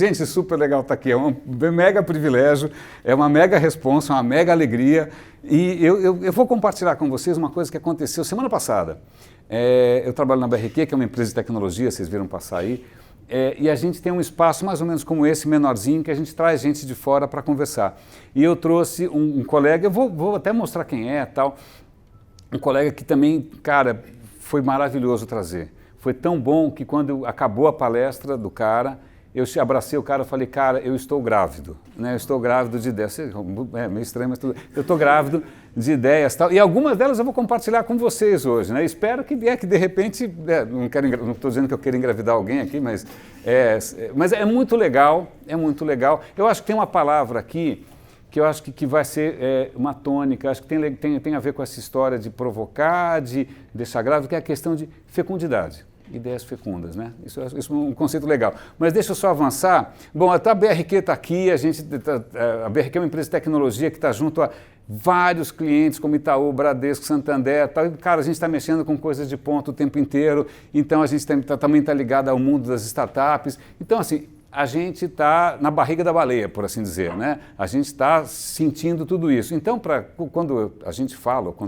gente super legal estar aqui, é um mega privilégio, é uma mega responsa, uma mega alegria. E eu vou compartilhar com vocês uma coisa que aconteceu semana passada. Eu trabalho na BRQ, que é uma empresa de tecnologia, vocês viram passar aí, e a gente tem um espaço mais ou menos como esse, menorzinho, que a gente traz gente de fora para conversar. E eu trouxe um colega, eu vou até mostrar quem é, tal, um colega que também, cara, foi maravilhoso trazer. Foi tão bom que quando acabou a palestra do cara, eu abracei o cara e falei, cara, eu estou grávido, né? Eu estou grávido de ideias. É meio estranho, mas tudo. Eu estou grávido de ideias e tal. E algumas delas eu vou compartilhar com vocês hoje, né? Espero que de repente, não estou dizendo que eu quero engravidar alguém aqui, mas é muito legal, é muito legal. Eu acho que tem uma palavra aqui que eu acho que vai ser uma tônica, acho que tem a ver com essa história de provocar, de deixar grávido, que é a questão de fecundidade. Ideias fecundas, né? Isso é um conceito legal. Mas deixa eu só avançar. Bom, a BRQ está aqui, a BRQ é uma empresa de tecnologia que está junto a vários clientes, como Itaú, Bradesco, Santander, tal. E, cara, a gente está mexendo com coisas de ponta o tempo inteiro, então a gente também está ligado ao mundo das startups. Então, assim, a gente está na barriga da baleia, por assim dizer, né? A gente está sentindo tudo isso. Então, quando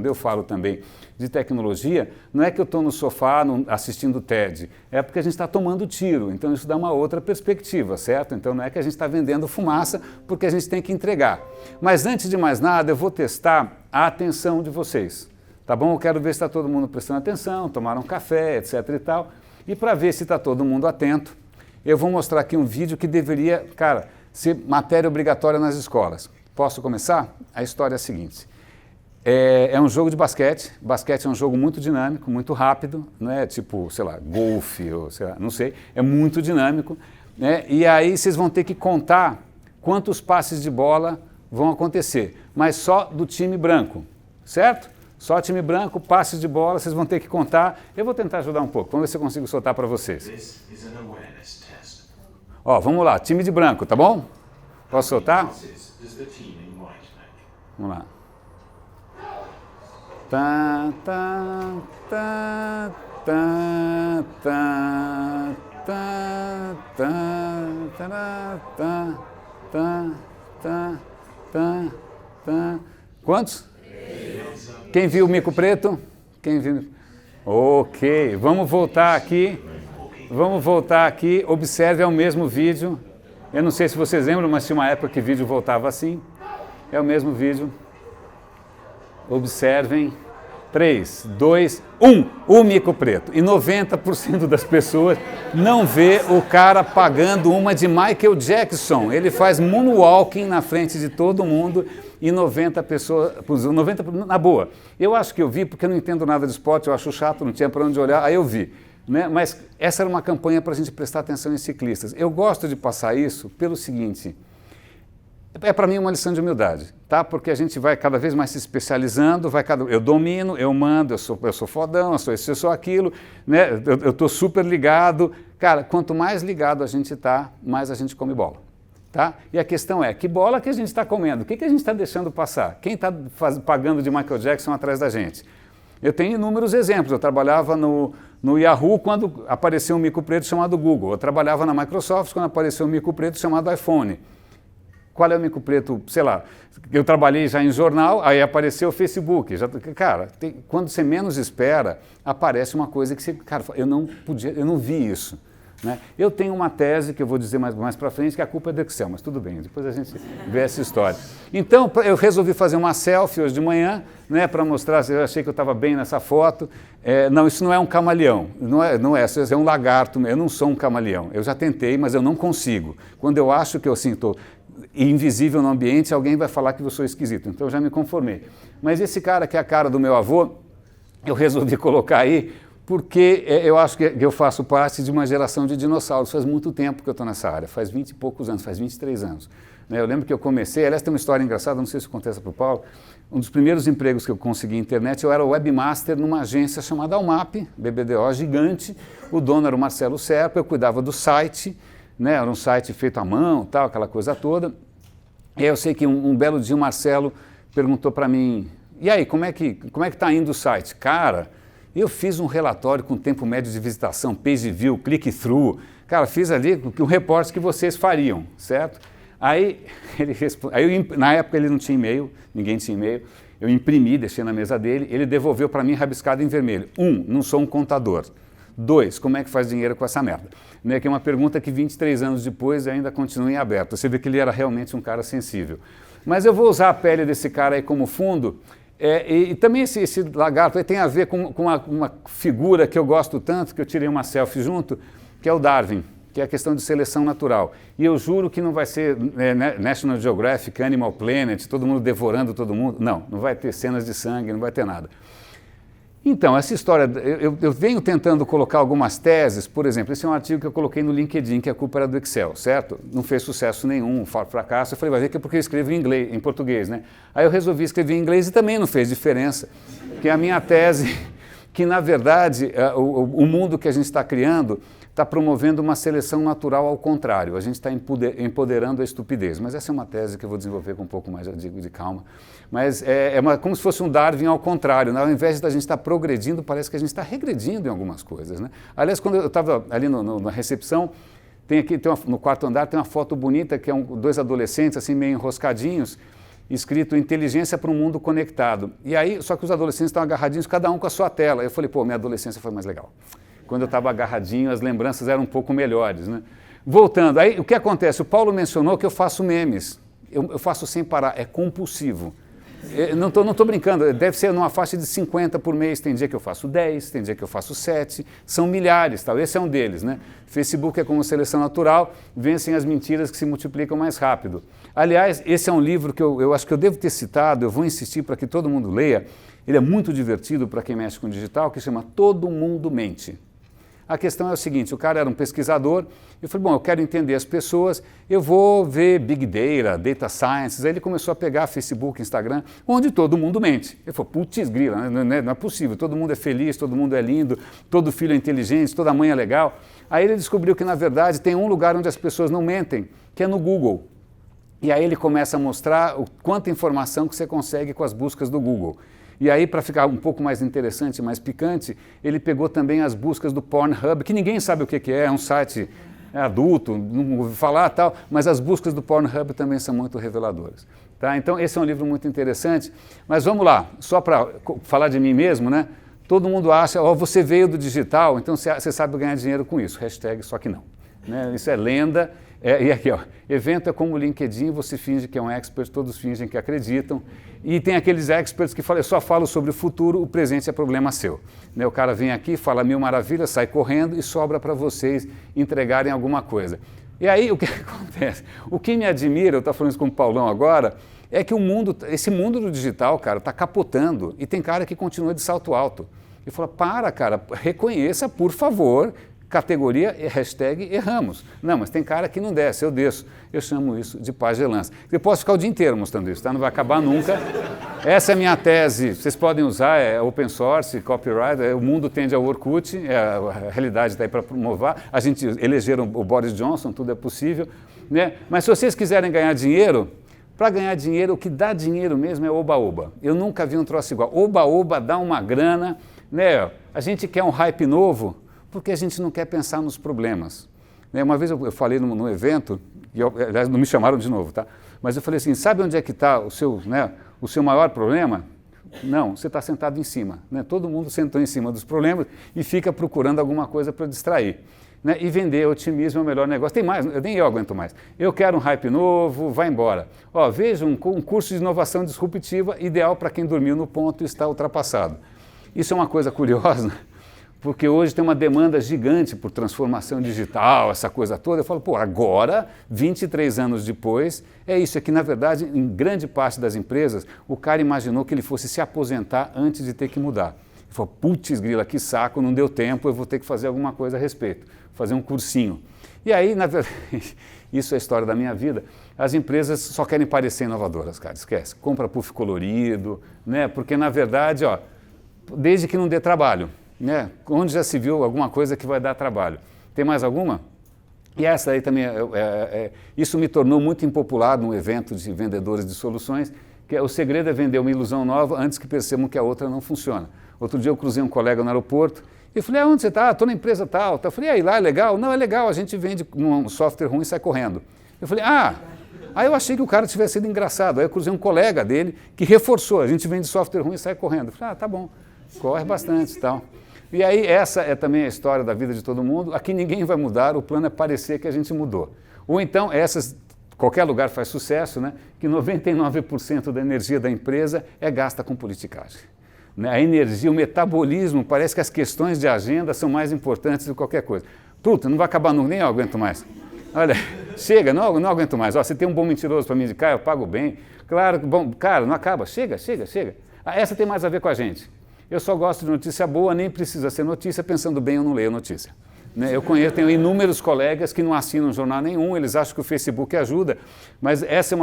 eu falo também de tecnologia, não é que eu estou no sofá assistindo TED, é porque a gente está tomando tiro, então isso dá uma outra perspectiva, certo? Então não é que a gente está vendendo fumaça, porque a gente tem que entregar. Mas antes de mais nada, eu vou testar a atenção de vocês, tá bom? Eu quero ver se está todo mundo prestando atenção, tomaram café, etc e tal, e para ver se está todo mundo atento, eu vou mostrar aqui um vídeo que deveria, cara, ser matéria obrigatória nas escolas. Posso começar? A história é a seguinte. É um jogo de basquete. Basquete é um jogo muito dinâmico, muito rápido, não é tipo, sei lá, golfe, ou sei lá, não sei. É muito dinâmico, né? E aí vocês vão ter que contar quantos passes de bola vão acontecer, mas só do time branco, certo? Só time branco, passes de bola, vocês vão ter que contar. Eu vou tentar ajudar um pouco, vamos ver se eu consigo soltar para vocês. Ó, vamos lá, time de branco, tá bom? Posso soltar? Vamos lá. Tá, tá, tá, tá, tá, tá, tá, tá, tá, tá, tá, tá. Quantos? Quem viu o mico preto? Quem viu? Ok, vamos voltar aqui. Vamos voltar aqui. Observe, é o mesmo vídeo. Eu não sei se vocês lembram, mas tinha uma época que o vídeo voltava assim. É o mesmo vídeo. Observem. 3, 2, 1, o mico preto. E 90% das pessoas não vê o cara pagando uma de Michael Jackson. Ele faz moonwalking na frente de todo mundo e 90 pessoas, na boa. Eu acho que eu vi porque eu não entendo nada de esporte, eu acho chato, não tinha para onde olhar, aí eu vi. Né? Mas essa era uma campanha para a gente prestar atenção em ciclistas. Eu gosto de passar isso pelo seguinte... É para mim uma lição de humildade, tá? Porque a gente vai cada vez mais se especializando, eu domino, eu mando, eu sou fodão, eu sou isso, eu sou aquilo, né? Eu estou super ligado. Cara, quanto mais ligado a gente está, mais a gente come bola, tá? E a questão é, que bola que a gente está comendo? O que a gente está deixando passar? Quem está pagando de Michael Jackson atrás da gente? Eu tenho inúmeros exemplos. Eu trabalhava no Yahoo quando apareceu um mico preto chamado Google. Eu trabalhava na Microsoft quando apareceu um mico preto chamado iPhone. Qual é o mico preto? Sei lá, eu trabalhei já em jornal, aí apareceu o Facebook. Cara, quando você menos espera, aparece uma coisa que você... Cara, eu não vi isso. Né? Eu tenho uma tese que eu vou dizer mais para frente, que a culpa é do Excel, mas tudo bem, depois a gente vê essa história. Então, eu resolvi fazer uma selfie hoje de manhã, né, para mostrar, eu achei que eu estava bem nessa foto. Não, isso não é um camaleão, não é, isso é um lagarto, eu não sou um camaleão. Eu já tentei, mas eu não consigo. Quando eu acho que eu sinto invisível no ambiente, alguém vai falar que eu sou esquisito, então eu já me conformei. Mas esse cara que é a cara do meu avô, eu resolvi colocar aí, porque eu acho que eu faço parte de uma geração de dinossauros. Faz muito tempo que eu estou nessa área, faz 20 e poucos anos, faz 23 anos. Eu lembro que eu comecei, aliás, tem uma história engraçada, não sei se acontece para o Paulo, um dos primeiros empregos que eu consegui na internet, eu era webmaster numa agência chamada Almap, BBDO, gigante, o dono era o Marcelo Serpa, eu cuidava do site, né, era um site feito à mão, tal, aquela coisa toda. E aí eu sei que um belo dia o Marcelo perguntou para mim, e aí, como é que está indo o site? Cara, eu fiz um relatório com tempo médio de visitação, page view, click-through. cara, fiz ali um repórter que vocês fariam, certo? Aí ele responde, na época ele não tinha e-mail, ninguém tinha e-mail, eu imprimi, deixei na mesa dele, ele devolveu para mim rabiscado em vermelho. 1, não sou um contador. 2, como é que faz dinheiro com essa merda? Né, que é uma pergunta que 23 anos depois ainda continua em aberto. Você vê que ele era realmente um cara sensível. Mas eu vou usar a pele desse cara aí como fundo, e também esse lagarto aí tem a ver com uma figura que eu gosto tanto, que eu tirei uma selfie junto, que é o Darwin, que é a questão de seleção natural. E eu juro que não vai ser National Geographic, Animal Planet, todo mundo devorando todo mundo. Não, não vai ter cenas de sangue, não vai ter nada. Então, essa história, eu venho tentando colocar algumas teses, por exemplo, esse é um artigo que eu coloquei no LinkedIn, que a culpa era do Excel, certo? Não fez sucesso nenhum, fracasso. Eu falei, vai ver que é porque eu escrevo em inglês, em português, né? Aí eu resolvi escrever em inglês e também não fez diferença, porque a minha tese, que na verdade o mundo que a gente está criando está promovendo uma seleção natural ao contrário, a gente está empoderando a estupidez. Mas essa é uma tese que eu vou desenvolver com um pouco mais de calma. Mas como se fosse um Darwin ao contrário, né? Ao invés de a gente estar progredindo, parece que a gente está regredindo em algumas coisas, né? Aliás, quando eu estava ali na recepção, no quarto andar tem uma foto bonita que é dois adolescentes assim meio enroscadinhos, escrito inteligência para um mundo conectado. E aí, só que os adolescentes estão agarradinhos, cada um com a sua tela. Eu falei, pô, minha adolescência foi mais legal. Quando eu estava agarradinho, as lembranças eram um pouco melhores, né? Voltando, aí o que acontece? O Paulo mencionou que eu faço memes. Eu faço sem parar, é compulsivo. Não estou brincando, deve ser numa faixa de 50 por mês, tem dia que eu faço 10, tem dia que eu faço 7, são milhares, tal. Esse é um deles, né? Facebook é como seleção natural, vencem as mentiras que se multiplicam mais rápido. Aliás, esse é um livro que eu acho que eu devo ter citado, eu vou insistir para que todo mundo leia, ele é muito divertido para quem mexe com digital, que chama Todo Mundo Mente. A questão é o seguinte, o cara era um pesquisador, eu falei, bom, eu quero entender as pessoas, eu vou ver Big Data, Data Science, aí ele começou a pegar Facebook, Instagram, onde todo mundo mente. Ele falou, putz grila, não é possível, todo mundo é feliz, todo mundo é lindo, todo filho é inteligente, toda mãe é legal. Aí ele descobriu que, na verdade, tem um lugar onde as pessoas não mentem, que é no Google. E aí ele começa a mostrar quanta informação que você consegue com as buscas do Google. E aí, para ficar um pouco mais interessante, mais picante, ele pegou também as buscas do Pornhub, que ninguém sabe o que é um site adulto, não ouvi falar tal, mas as buscas do Pornhub também são muito reveladoras. Tá? Então, esse é um livro muito interessante, mas vamos lá, só para falar de mim mesmo, né? Todo mundo acha, você veio do digital, então você sabe ganhar dinheiro com isso, hashtag só que não. Né? Isso é lenda. E aqui, ó, evento é como o LinkedIn, você finge que é um expert, todos fingem que acreditam. E tem aqueles experts que falam, eu só falo sobre o futuro, o presente é problema seu. Né, o cara vem aqui, fala 1000 maravilhas, sai correndo e sobra para vocês entregarem alguma coisa. E aí, o que acontece? O que me admira, eu estou falando isso com o Paulão agora, é que esse mundo do digital, cara, está capotando e tem cara que continua de salto alto. E fala, cara, reconheça, por favor, categoria e hashtag erramos. Não, mas tem cara que não desce, eu desço. Eu chamo isso de pagelança. Eu posso ficar o dia inteiro mostrando isso, tá? Não vai acabar nunca. Essa é a minha tese. Vocês podem usar, é open source, copyright, o mundo tende ao Orkut, a realidade está aí para promover. A gente elegeram o Boris Johnson, tudo é possível. Né? Mas se vocês quiserem ganhar dinheiro, para ganhar dinheiro, o que dá dinheiro mesmo é oba-oba. Eu nunca vi um troço igual. Oba-oba dá uma grana, né? A gente quer um hype novo, porque a gente não quer pensar nos problemas. Uma vez eu falei num evento, e aliás não me chamaram de novo, tá? Mas eu falei assim, sabe onde é que está o seu maior problema? Não, você está sentado em cima. Né? Todo mundo sentou em cima dos problemas e fica procurando alguma coisa para distrair. Né? E vender otimismo é o melhor negócio. Tem mais, nem eu aguento mais. Eu quero um hype novo, vai embora. Ó, veja um curso de inovação disruptiva ideal para quem dormiu no ponto e está ultrapassado. Isso é uma coisa curiosa, porque hoje tem uma demanda gigante por transformação digital, essa coisa toda. Eu falo, pô, agora, 23 anos depois, é isso. É que, na verdade, em grande parte das empresas, o cara imaginou que ele fosse se aposentar antes de ter que mudar. Ele falou, putz grila, que saco, não deu tempo, eu vou ter que fazer alguma coisa a respeito, fazer um cursinho. E aí, na verdade, isso é a história da minha vida, as empresas só querem parecer inovadoras, cara, esquece. Compra puff colorido, né? Porque, na verdade, ó, desde que não dê trabalho, né? Onde já se viu alguma coisa que vai dar trabalho? Tem mais alguma? E essa aí também, isso me tornou muito impopular num evento de vendedores de soluções, que o segredo é vender uma ilusão nova antes que percebam que a outra não funciona. Outro dia eu cruzei um colega no aeroporto Eu falei, onde você está? Estou na empresa tal. Eu falei, aí lá é legal? Não, é legal, a gente vende um software ruim e sai correndo. Eu falei, aí eu achei que o cara tivesse sido engraçado. Aí eu cruzei um colega dele que reforçou, a gente vende software ruim e sai correndo. Eu falei, tá bom, corre bastante e tal. E aí essa é também a história da vida de todo mundo. Aqui ninguém vai mudar, o plano é parecer que a gente mudou. Ou então, qualquer lugar faz sucesso, né? Que 99% da energia da empresa é gasta com politicagem. Né? A energia, o metabolismo, parece que as questões de agenda são mais importantes do que qualquer coisa. Puta, não vai acabar, nem eu aguento mais. Olha, chega, não aguento mais. Ó, você tem um bom mentiroso para me indicar, eu pago bem. Claro, bom, cara, não acaba. Chega. Essa tem mais a ver com a gente. Eu só gosto de notícia boa, nem precisa ser notícia, pensando bem eu não leio notícia. Né? Eu tenho inúmeros colegas que não assinam jornal nenhum, eles acham que o Facebook ajuda, mas essa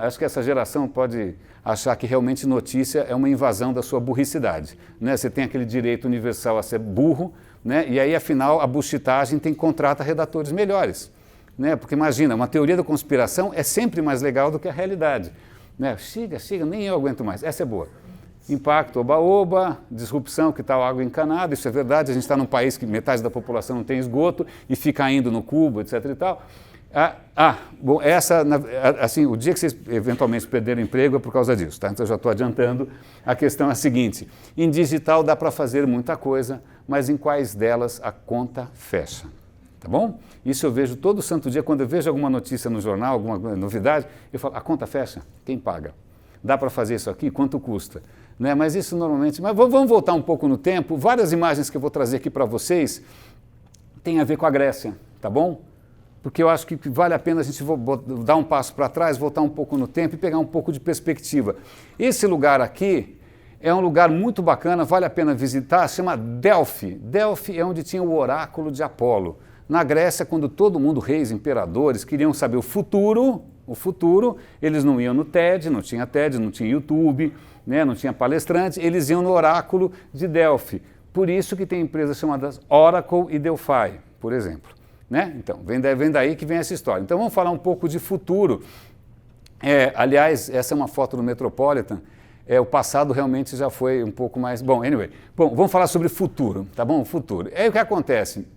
acho que essa geração pode achar que realmente notícia é uma invasão da sua burricidade. Né? Você tem aquele direito universal a ser burro, né? E aí, afinal, a buchitagem contrata redatores melhores. Né? Porque imagina, uma teoria da conspiração é sempre mais legal do que a realidade. Né? Chega, nem eu aguento mais, essa é boa. Impacto, oba-oba, disrupção, que tal água encanada, isso é verdade, a gente está num país que metade da população não tem esgoto e fica indo no cubo, etc e tal. Bom, assim, o dia que vocês eventualmente perderem emprego é por causa disso, tá? Então eu já estou adiantando. A questão é a seguinte, em digital dá para fazer muita coisa, mas em quais delas a conta fecha, tá bom? Isso eu vejo todo santo dia, quando eu vejo alguma notícia no jornal, alguma novidade, eu falo, a conta fecha? Quem paga? Dá para fazer isso aqui? Quanto custa? Né? Mas isso normalmente... Mas vamos voltar um pouco no tempo. Várias imagens que eu vou trazer aqui para vocês têm a ver com a Grécia, tá bom? Porque eu acho que vale a pena a gente dar um passo para trás, voltar um pouco no tempo e pegar um pouco de perspectiva. Esse lugar aqui é um lugar muito bacana, vale a pena visitar, se chama Delphi. Delphi é onde tinha o oráculo de Apolo. Na Grécia, quando todo mundo, reis, imperadores, queriam saber o futuro, eles não iam no TED, não tinha YouTube, né, não tinha palestrante, eles iam no oráculo de Delphi. Por isso que tem empresas chamadas Oracle e Delphi, por exemplo. Né? Então, vem daí que vem essa história. Então, vamos falar um pouco de futuro. Aliás, essa é uma foto do Metropolitan. O passado realmente já foi um pouco mais... Bom, vamos falar sobre futuro, tá bom? Futuro. Aí o que acontece?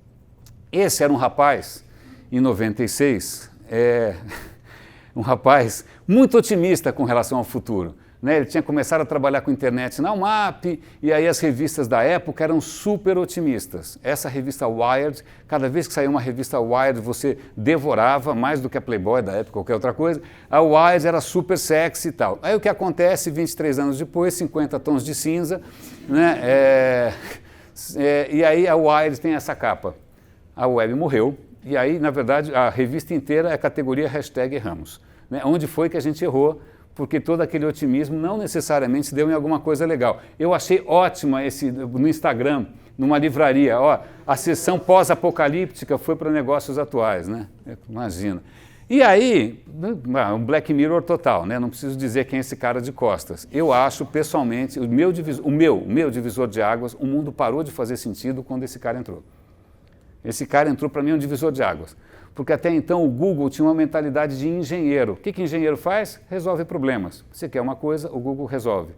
Esse era um rapaz, em 96, um rapaz muito otimista com relação ao futuro. Né? Ele tinha começado a trabalhar com internet na UMAP, e aí as revistas da época eram super otimistas. Essa revista Wired, cada vez que saía uma revista Wired, você devorava, mais do que a Playboy da época, qualquer outra coisa. A Wired era super sexy e tal. Aí o que acontece, 23 anos depois, 50 tons de cinza, né? E aí a Wired tem essa capa. A web morreu, e aí, na verdade, a revista inteira é a categoria #erramos. Né? Onde foi que a gente errou? Porque todo aquele otimismo não necessariamente se deu em alguma coisa legal. Eu achei ótima no Instagram, numa livraria, a sessão pós-apocalíptica foi para negócios atuais, né? Imagina. E aí, um Black Mirror total, né? Não preciso dizer quem é esse cara de costas. Eu acho, pessoalmente, o meu divisor de águas, o mundo parou de fazer sentido quando esse cara entrou. Esse cara entrou, para mim, um divisor de águas. Porque até então o Google tinha uma mentalidade de engenheiro. O que engenheiro faz? Resolve problemas. Você quer uma coisa, o Google resolve.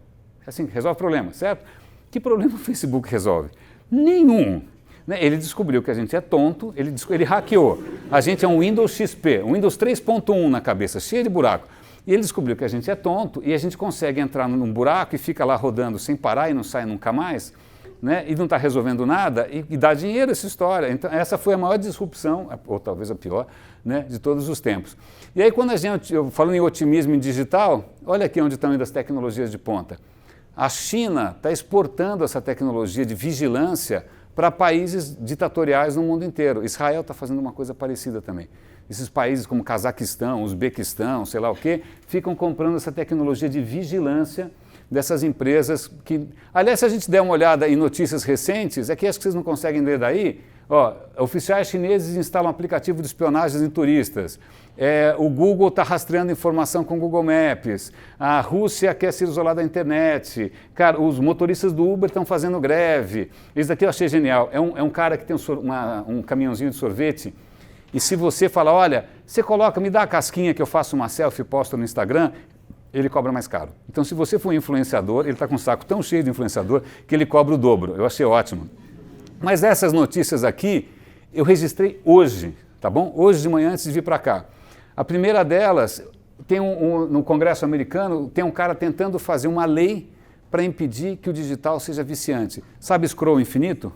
Assim, resolve problemas, certo? Que problema o Facebook resolve? Nenhum. Né? Ele descobriu que a gente é tonto, ele hackeou. A gente é um Windows XP, um Windows 3.1 na cabeça, cheio de buraco. E ele descobriu que a gente é tonto e a gente consegue entrar num buraco e fica lá rodando sem parar e não sai nunca mais. Né, e não está resolvendo nada, e dá dinheiro essa história. Então, essa foi a maior disrupção, ou talvez a pior, né, de todos os tempos. E aí, quando falando em otimismo em digital, olha aqui onde estão indo as tecnologias de ponta. A China está exportando essa tecnologia de vigilância para países ditatoriais no mundo inteiro. Israel está fazendo uma coisa parecida também. Esses países como Cazaquistão, Uzbequistão, sei lá o quê, ficam comprando essa tecnologia de vigilância dessas empresas que... Aliás, se a gente der uma olhada em notícias recentes, é que acho que vocês não conseguem ler daí, oficiais chineses instalam aplicativo de espionagem em turistas, o Google está rastreando informação com o Google Maps, a Rússia quer se isolar da internet, cara, os motoristas do Uber estão fazendo greve. Isso daqui eu achei genial, é um cara que tem um caminhãozinho de sorvete, e se você fala, olha, me dá a casquinha que eu faço uma selfie e posto no Instagram, ele cobra mais caro. Então, se você for um influenciador, ele está com um saco tão cheio de influenciador que ele cobra o dobro. Eu achei ótimo. Mas essas notícias aqui eu registrei hoje, tá bom? Hoje de manhã antes de vir para cá. A primeira delas, no Congresso americano, tem um cara tentando fazer uma lei para impedir que o digital seja viciante. Sabe scroll infinito?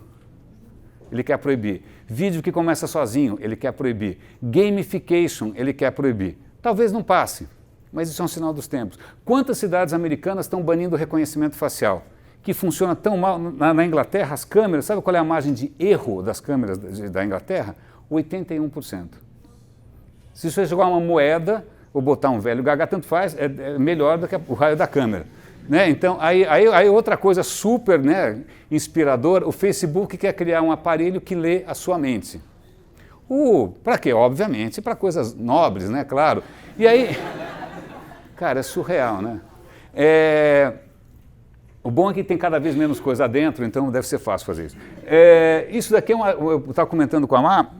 Ele quer proibir. Vídeo que começa sozinho, ele quer proibir. Gamification, ele quer proibir. Talvez não passe, mas isso é um sinal dos tempos. Quantas cidades americanas estão banindo o reconhecimento facial? Que funciona tão mal. Na Inglaterra, as câmeras, sabe qual é a margem de erro das câmeras da Inglaterra? 81%. Se você jogar uma moeda ou botar um velho gaga, tanto faz, é melhor do que o raio da câmera. Né? Então, aí outra coisa super, né, inspiradora, o Facebook quer criar um aparelho que lê a sua mente. Para quê? Obviamente, para coisas nobres, né? Claro. E aí, cara, é surreal, né? O bom é que tem cada vez menos coisa dentro, então deve ser fácil fazer isso. Isso daqui eu estava comentando com a Mar,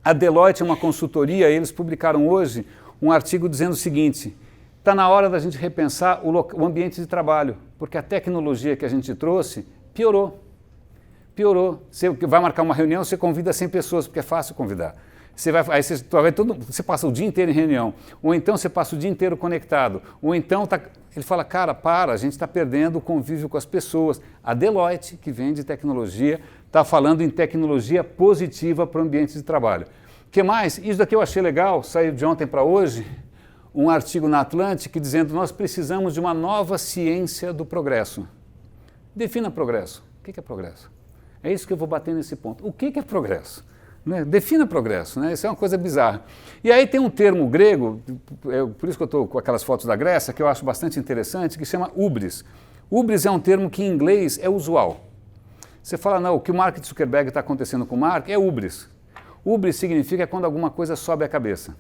a Deloitte é uma consultoria, eles publicaram hoje um artigo dizendo o seguinte: está na hora da gente repensar o ambiente de trabalho, porque a tecnologia que a gente trouxe piorou. Você vai marcar uma reunião, você convida 100 pessoas, porque é fácil convidar. Você passa o dia inteiro em reunião, ou então você passa o dia inteiro conectado, ou então ele fala, cara, a gente está perdendo o convívio com as pessoas. A Deloitte, que vende tecnologia, está falando em tecnologia positiva para o ambiente de trabalho. O que mais? Isso daqui eu achei legal, saiu de ontem para hoje, um artigo na Atlantic dizendo nós precisamos de uma nova ciência do progresso. Defina progresso. O que é progresso? É isso que eu vou bater nesse ponto. O que é progresso? Né? Defina progresso, né? Isso é uma coisa bizarra. E aí tem um termo grego, por isso que eu estou com aquelas fotos da Grécia, que eu acho bastante interessante, que chama hubris. Hubris é um termo que em inglês é usual. Você fala, não, o que o Mark Zuckerberg está acontecendo com o Mark é hubris. Hubris significa quando alguma coisa sobe a cabeça.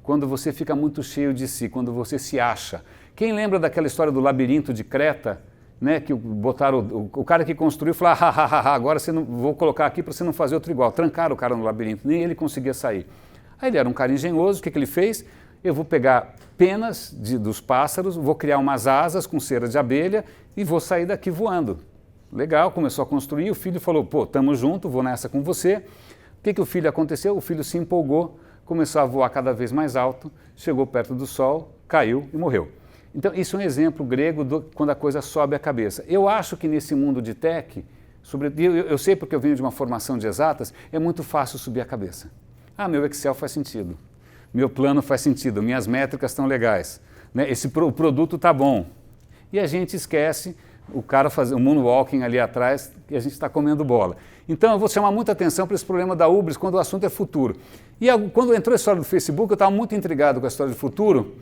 Quando você fica muito cheio de si, quando você se acha. Quem lembra daquela história do labirinto de Creta, né, que botaram o cara que construiu falou, agora vou colocar aqui para você não fazer outro igual. Trancaram o cara no labirinto, nem ele conseguia sair. Aí ele era um cara engenhoso, o que ele fez? Eu vou pegar penas dos pássaros, vou criar umas asas com cera de abelha e vou sair daqui voando. Legal, começou a construir, o filho falou, tamo junto, vou nessa com você. O que o filho aconteceu? O filho se empolgou, começou a voar cada vez mais alto, chegou perto do sol, caiu e morreu. Então, isso é um exemplo grego quando a coisa sobe a cabeça. Eu acho que nesse mundo de tech, eu sei porque eu venho de uma formação de exatas, é muito fácil subir a cabeça. Meu Excel faz sentido, meu plano faz sentido, minhas métricas estão legais, né? O produto está bom. E a gente esquece o cara fazer o moonwalking ali atrás e a gente está comendo bola. Então eu vou chamar muita atenção para esse problema da hubris quando o assunto é futuro. E quando entrou a história do Facebook, eu estava muito intrigado com a história do futuro.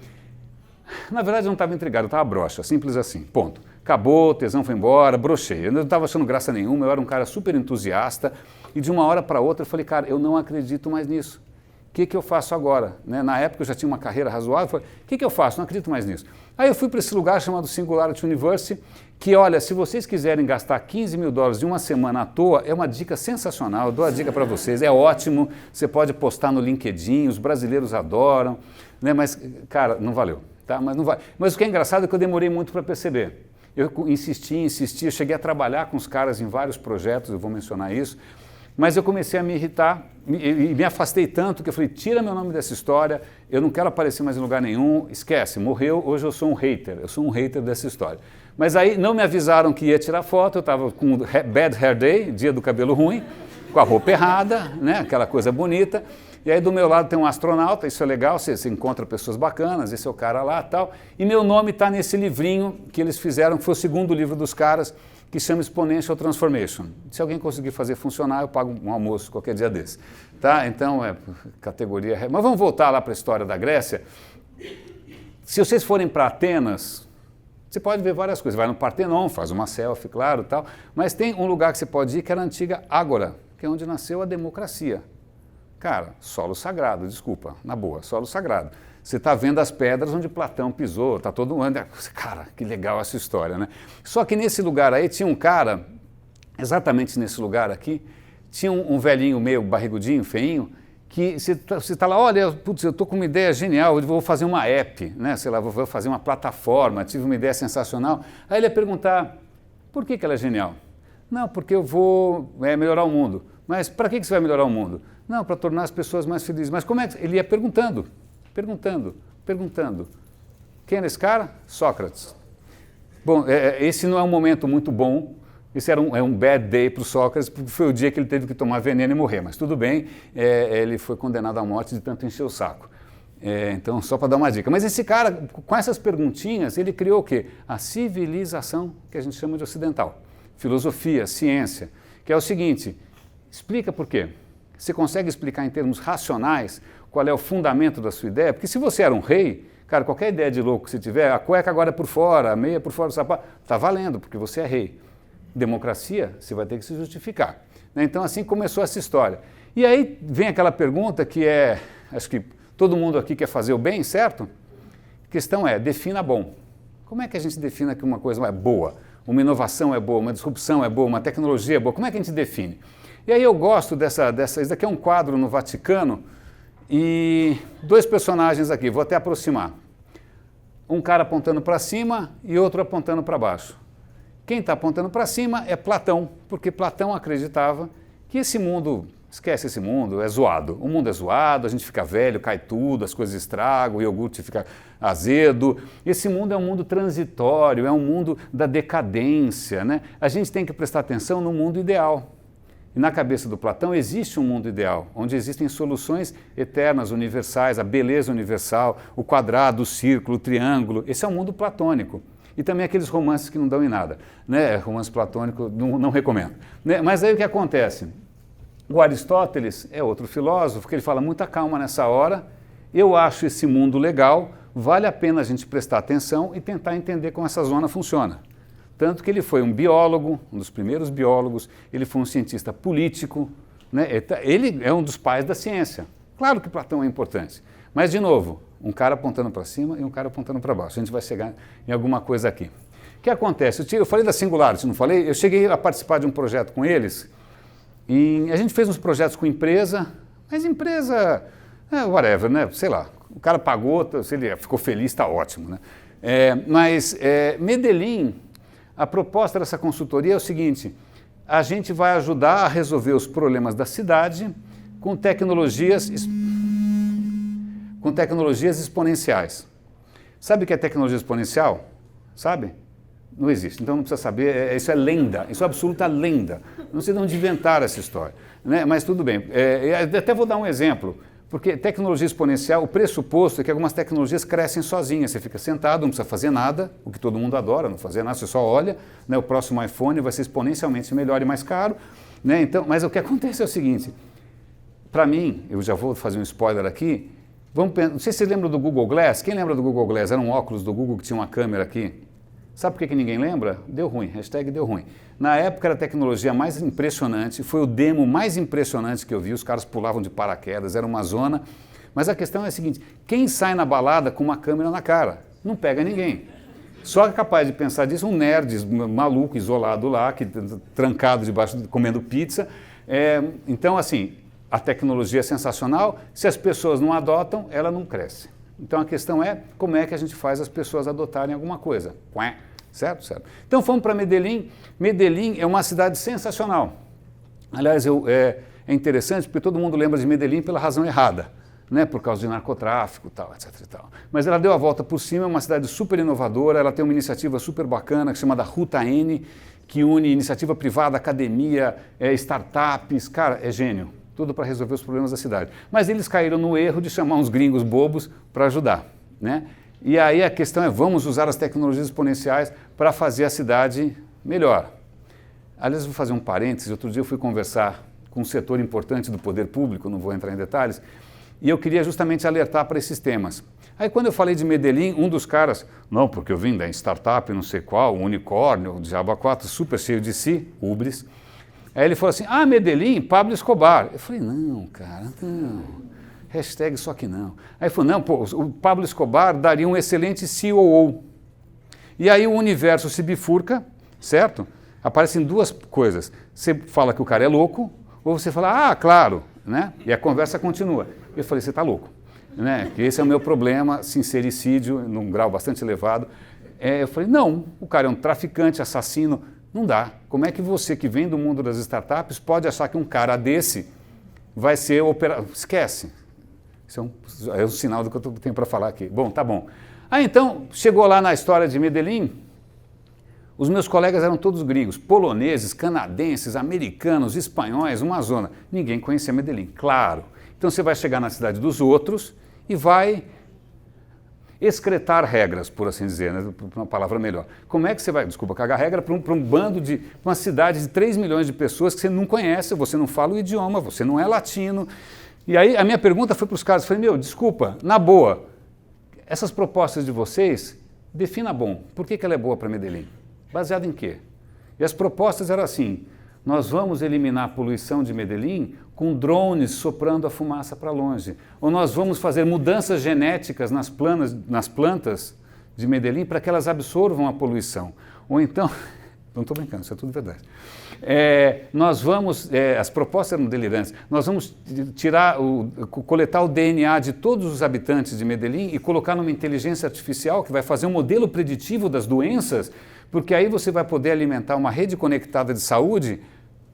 Na verdade eu não estava intrigado, eu estava broxa, simples assim, ponto. Acabou, o tesão foi embora, brochei. Eu não estava achando graça nenhuma, eu era um cara super entusiasta e de uma hora para outra eu falei, cara, eu não acredito mais nisso. O que eu faço agora? Né? Na época eu já tinha uma carreira razoável, eu falei, o que eu faço? Não acredito mais nisso. Aí eu fui para esse lugar chamado Singularity University, que olha, se vocês quiserem gastar $15 mil de uma semana à toa, é uma dica sensacional, eu dou a dica para vocês, é ótimo, você pode postar no LinkedIn, os brasileiros adoram, né? Mas, cara, não valeu. Tá? Mas, não vai. Mas o que é engraçado é que eu demorei muito para perceber. Eu insisti, eu cheguei a trabalhar com os caras em vários projetos, eu vou mencionar isso, mas eu comecei a me irritar e me afastei tanto que eu falei, tira meu nome dessa história, eu não quero aparecer mais em lugar nenhum, esquece, morreu, hoje eu sou um hater dessa história. Mas aí não me avisaram que ia tirar foto, eu estava com bad hair day, dia do cabelo ruim, com a roupa errada, né, aquela coisa bonita. E aí do meu lado tem um astronauta, isso é legal, você encontra pessoas bacanas, esse é o cara lá e tal. E meu nome está nesse livrinho que eles fizeram, que foi o segundo livro dos caras, que chama Exponential Transformation. Se alguém conseguir fazer funcionar, eu pago um almoço qualquer dia desse. Tá? Então, categoria... Mas vamos voltar lá para a história da Grécia. Se vocês forem para Atenas, você pode ver várias coisas. Vai no Partenon, faz uma selfie, claro, tal. Mas tem um lugar que você pode ir, que era a antiga Ágora, que é onde nasceu a democracia. Cara, solo sagrado, desculpa, na boa, solo sagrado. Você está vendo as pedras onde Platão pisou, está todo mundo... Cara, que legal essa história, né? Só que nesse lugar aí tinha um cara, exatamente nesse lugar aqui, tinha um velhinho meio barrigudinho, feinho, que você está lá, olha, putz, eu estou com uma ideia genial, eu vou fazer uma app, né? Sei lá, vou fazer uma plataforma, tive uma ideia sensacional. Aí ele ia perguntar, por que ela é genial? Não, porque eu vou melhorar o mundo. Mas para que você vai melhorar o mundo? Não, para tornar as pessoas mais felizes. Mas como é que... Ele ia perguntando. Quem era esse cara? Sócrates. Bom, esse não é um momento muito bom. Esse era um bad day para o Sócrates, porque foi o dia que ele teve que tomar veneno e morrer. Mas tudo bem, ele foi condenado à morte de tanto encher o saco. Então, só para dar uma dica. Mas esse cara, com essas perguntinhas, ele criou o quê? A civilização que a gente chama de ocidental. Filosofia, ciência, que é o seguinte, explica por quê. Você consegue explicar em termos racionais qual é o fundamento da sua ideia? Porque se você era um rei, cara, qualquer ideia de louco que você tiver, a cueca agora é por fora, a meia é por fora do sapato, está valendo, porque você é rei. Democracia, você vai ter que se justificar. Então, assim começou essa história. E aí vem aquela pergunta que acho que todo mundo aqui quer fazer o bem, certo? A questão defina bom. Como é que a gente define que uma coisa é boa? Uma inovação é boa, uma disrupção é boa, uma tecnologia é boa. Como é que a gente define? E aí eu gosto dessa isso daqui é um quadro no Vaticano e 2 personagens aqui, vou até aproximar. Um cara apontando para cima e outro apontando para baixo. Quem está apontando para cima é Platão, porque Platão acreditava que esse mundo, esquece esse mundo, é zoado. O mundo é zoado, a gente fica velho, cai tudo, as coisas estragam, o iogurte fica azedo. Esse mundo é um mundo transitório, é um mundo da decadência, né? A gente tem que prestar atenção no mundo ideal. E na cabeça do Platão existe um mundo ideal, onde existem soluções eternas, universais, a beleza universal, o quadrado, o círculo, o triângulo. Esse é um mundo platônico. E também aqueles romances que não dão em nada. Né? Romance platônico não recomendo. Né? Mas aí o que acontece? O Aristóteles é outro filósofo que ele fala muita calma nessa hora, eu acho esse mundo legal, vale a pena a gente prestar atenção e tentar entender como essa zona funciona. Tanto que ele foi um biólogo, um dos primeiros biólogos, ele foi um cientista político, né? Ele é um dos pais da ciência. Claro que Platão é importante, mas de novo, um cara apontando para cima e um cara apontando para baixo. A gente vai chegar em alguma coisa aqui. O que acontece? Eu falei da Singularity, não falei? Eu cheguei a participar de um projeto com eles e a gente fez uns projetos com empresa, mas empresa, whatever, né? Sei lá, o cara pagou, se ele ficou feliz, está ótimo, né? Medellín, a proposta dessa consultoria é o seguinte, a gente vai ajudar a resolver os problemas da cidade com tecnologias exponenciais. Sabe o que é tecnologia exponencial? Sabe? Não existe, então não precisa saber, isso é lenda, isso é absoluta lenda. Não sei de onde inventaram essa história, né? Mas tudo bem. Até vou dar um exemplo, porque tecnologia exponencial, o pressuposto é que algumas tecnologias crescem sozinhas, você fica sentado, não precisa fazer nada, o que todo mundo adora, não fazer nada, você só olha, né? O próximo iPhone vai ser exponencialmente melhor e mais caro, né? Então, mas o que acontece é o seguinte, para mim, eu já vou fazer um spoiler aqui, não sei se vocês lembram do Google Glass. Quem lembra do Google Glass? Era um óculos do Google que tinha uma câmera aqui. Sabe por que ninguém lembra? Deu ruim, hashtag deu ruim. Na época era a tecnologia mais impressionante, foi o demo mais impressionante que eu vi, os caras pulavam de paraquedas, era uma zona. Mas a questão é a seguinte, quem sai na balada com uma câmera na cara? Não pega ninguém. Só é capaz de pensar disso um nerd maluco, isolado lá, trancado debaixo, comendo pizza. Então, assim, a tecnologia é sensacional, se as pessoas não adotam, ela não cresce. Então a questão é como é que a gente faz as pessoas adotarem alguma coisa. Certo? Certo. Então fomos para Medellín. Medellín é uma cidade sensacional. Aliás, é interessante porque todo mundo lembra de Medellín pela razão errada, né? Por causa de narcotráfico, tal, etc. E tal. Mas ela deu a volta por cima, é uma cidade super inovadora, ela tem uma iniciativa super bacana que se chama da Ruta N, que une iniciativa privada, academia, startups, cara, é gênio. Tudo para resolver os problemas da cidade. Mas eles caíram no erro de chamar uns gringos bobos para ajudar, né? E aí a questão é, vamos usar as tecnologias exponenciais para fazer a cidade melhor. Aliás, vou fazer um parênteses, outro dia eu fui conversar com um setor importante do poder público, não vou entrar em detalhes, e eu queria justamente alertar para esses temas. Aí quando eu falei de Medellín, um dos caras, não, porque eu vim da startup, não sei qual, um unicórnio, o diabo 4, super cheio de si, ubris. Aí ele falou assim, Medellín, Pablo Escobar. Eu falei, não, cara, não, hashtag só que não. Aí ele falou, não, pô, o Pablo Escobar daria um excelente COO. E aí o universo se bifurca, certo? Aparecem duas coisas. Você fala que o cara é louco, ou você fala, claro, né? E a conversa continua. Eu falei, você está louco, né? Que esse é o meu problema, sincericídio, num grau bastante elevado. Eu falei, não, o cara é um traficante, assassino, Não dá. Como é que você que vem do mundo das startups pode achar que um cara desse vai ser operador? Esquece. Isso é um sinal do que eu tenho para falar aqui. Bom, tá bom. Aí então, chegou lá na história de Medellín, os meus colegas eram todos gringos, poloneses, canadenses, americanos, espanhóis, uma zona. Ninguém conhecia Medellín, claro. Então você vai chegar na cidade dos outros e vai excretar regras, por assim dizer, né? Uma palavra melhor. Como é que você vai, desculpa, cagar regra para um bando de uma cidade de 3 milhões de pessoas que você não conhece, você não fala o idioma, você não é latino. E aí a minha pergunta foi para os caras, falei, desculpa, na boa, essas propostas de vocês, defina bom, por que ela é boa para Medellín? Baseado em quê? E as propostas eram assim, nós vamos eliminar a poluição de Medellín com drones soprando a fumaça para longe. Ou nós vamos fazer mudanças genéticas nas plantas de Medellín para que elas absorvam a poluição. Ou então, não estou brincando, isso é tudo verdade. Nós vamos, as propostas eram delirantes, nós vamos coletar o DNA de todos os habitantes de Medellín e colocar numa inteligência artificial que vai fazer um modelo preditivo das doenças, porque aí você vai poder alimentar uma rede conectada de saúde.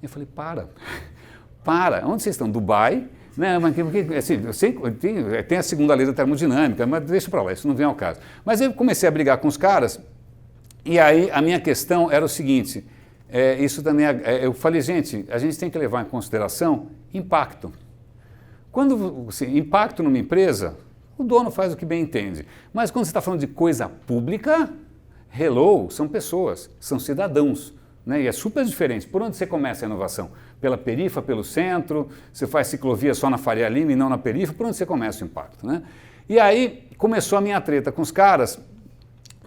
Eu falei, para, onde vocês estão? Dubai? Né? Assim, tem a segunda lei da termodinâmica, mas deixa para lá, isso não vem ao caso. Mas eu comecei a brigar com os caras, e aí a minha questão era o seguinte, isso também, eu falei, gente, a gente tem que levar em consideração impacto. Quando assim, impacto numa empresa, o dono faz o que bem entende. Mas quando você está falando de coisa pública, hello, são pessoas, são cidadãos. Né? E é super diferente. Por onde você começa a inovação? Pela perifa, pelo centro? Você faz ciclovia só na Faria Lima e não na perifa? Por onde você começa o impacto? Né? E aí começou a minha treta com os caras,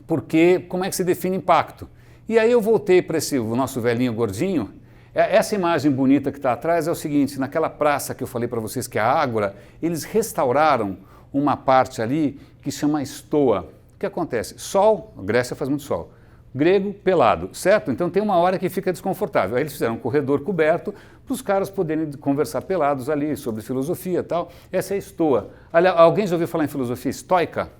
porque como é que se define impacto? E aí eu voltei para o nosso velhinho gordinho. Essa imagem bonita que está atrás é o seguinte, naquela praça que eu falei para vocês que é a Ágora, eles restauraram uma parte ali que chama Stoa. O que acontece? Sol, a Grécia faz muito sol. Grego, pelado, certo? Então tem uma hora que fica desconfortável. Aí eles fizeram um corredor coberto para os caras poderem conversar pelados ali sobre filosofia e tal. Essa é a Stoa. Alguém já ouviu falar em filosofia estoica?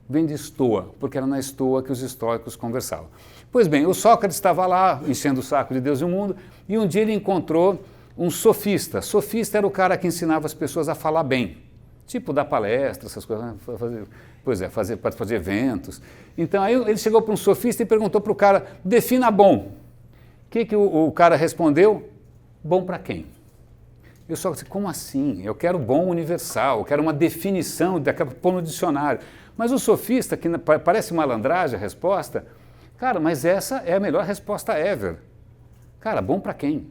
Vem de Stoa, porque era na Stoa que os estoicos conversavam. Pois bem, o Sócrates estava lá, enchendo o saco de Deus e o mundo, e um dia ele encontrou um sofista. Sofista era o cara que ensinava as pessoas a falar bem, tipo dar palestra, essas coisas, né? Para fazer eventos. Então aí ele chegou para um sofista e perguntou para o cara, defina bom. O que o cara respondeu? Bom para quem? Eu só disse, como assim? Eu quero bom universal, eu quero uma definição, daquela pôr no dicionário. Mas o sofista, que parece malandragem a resposta, cara, mas essa é a melhor resposta ever. Cara, bom para quem?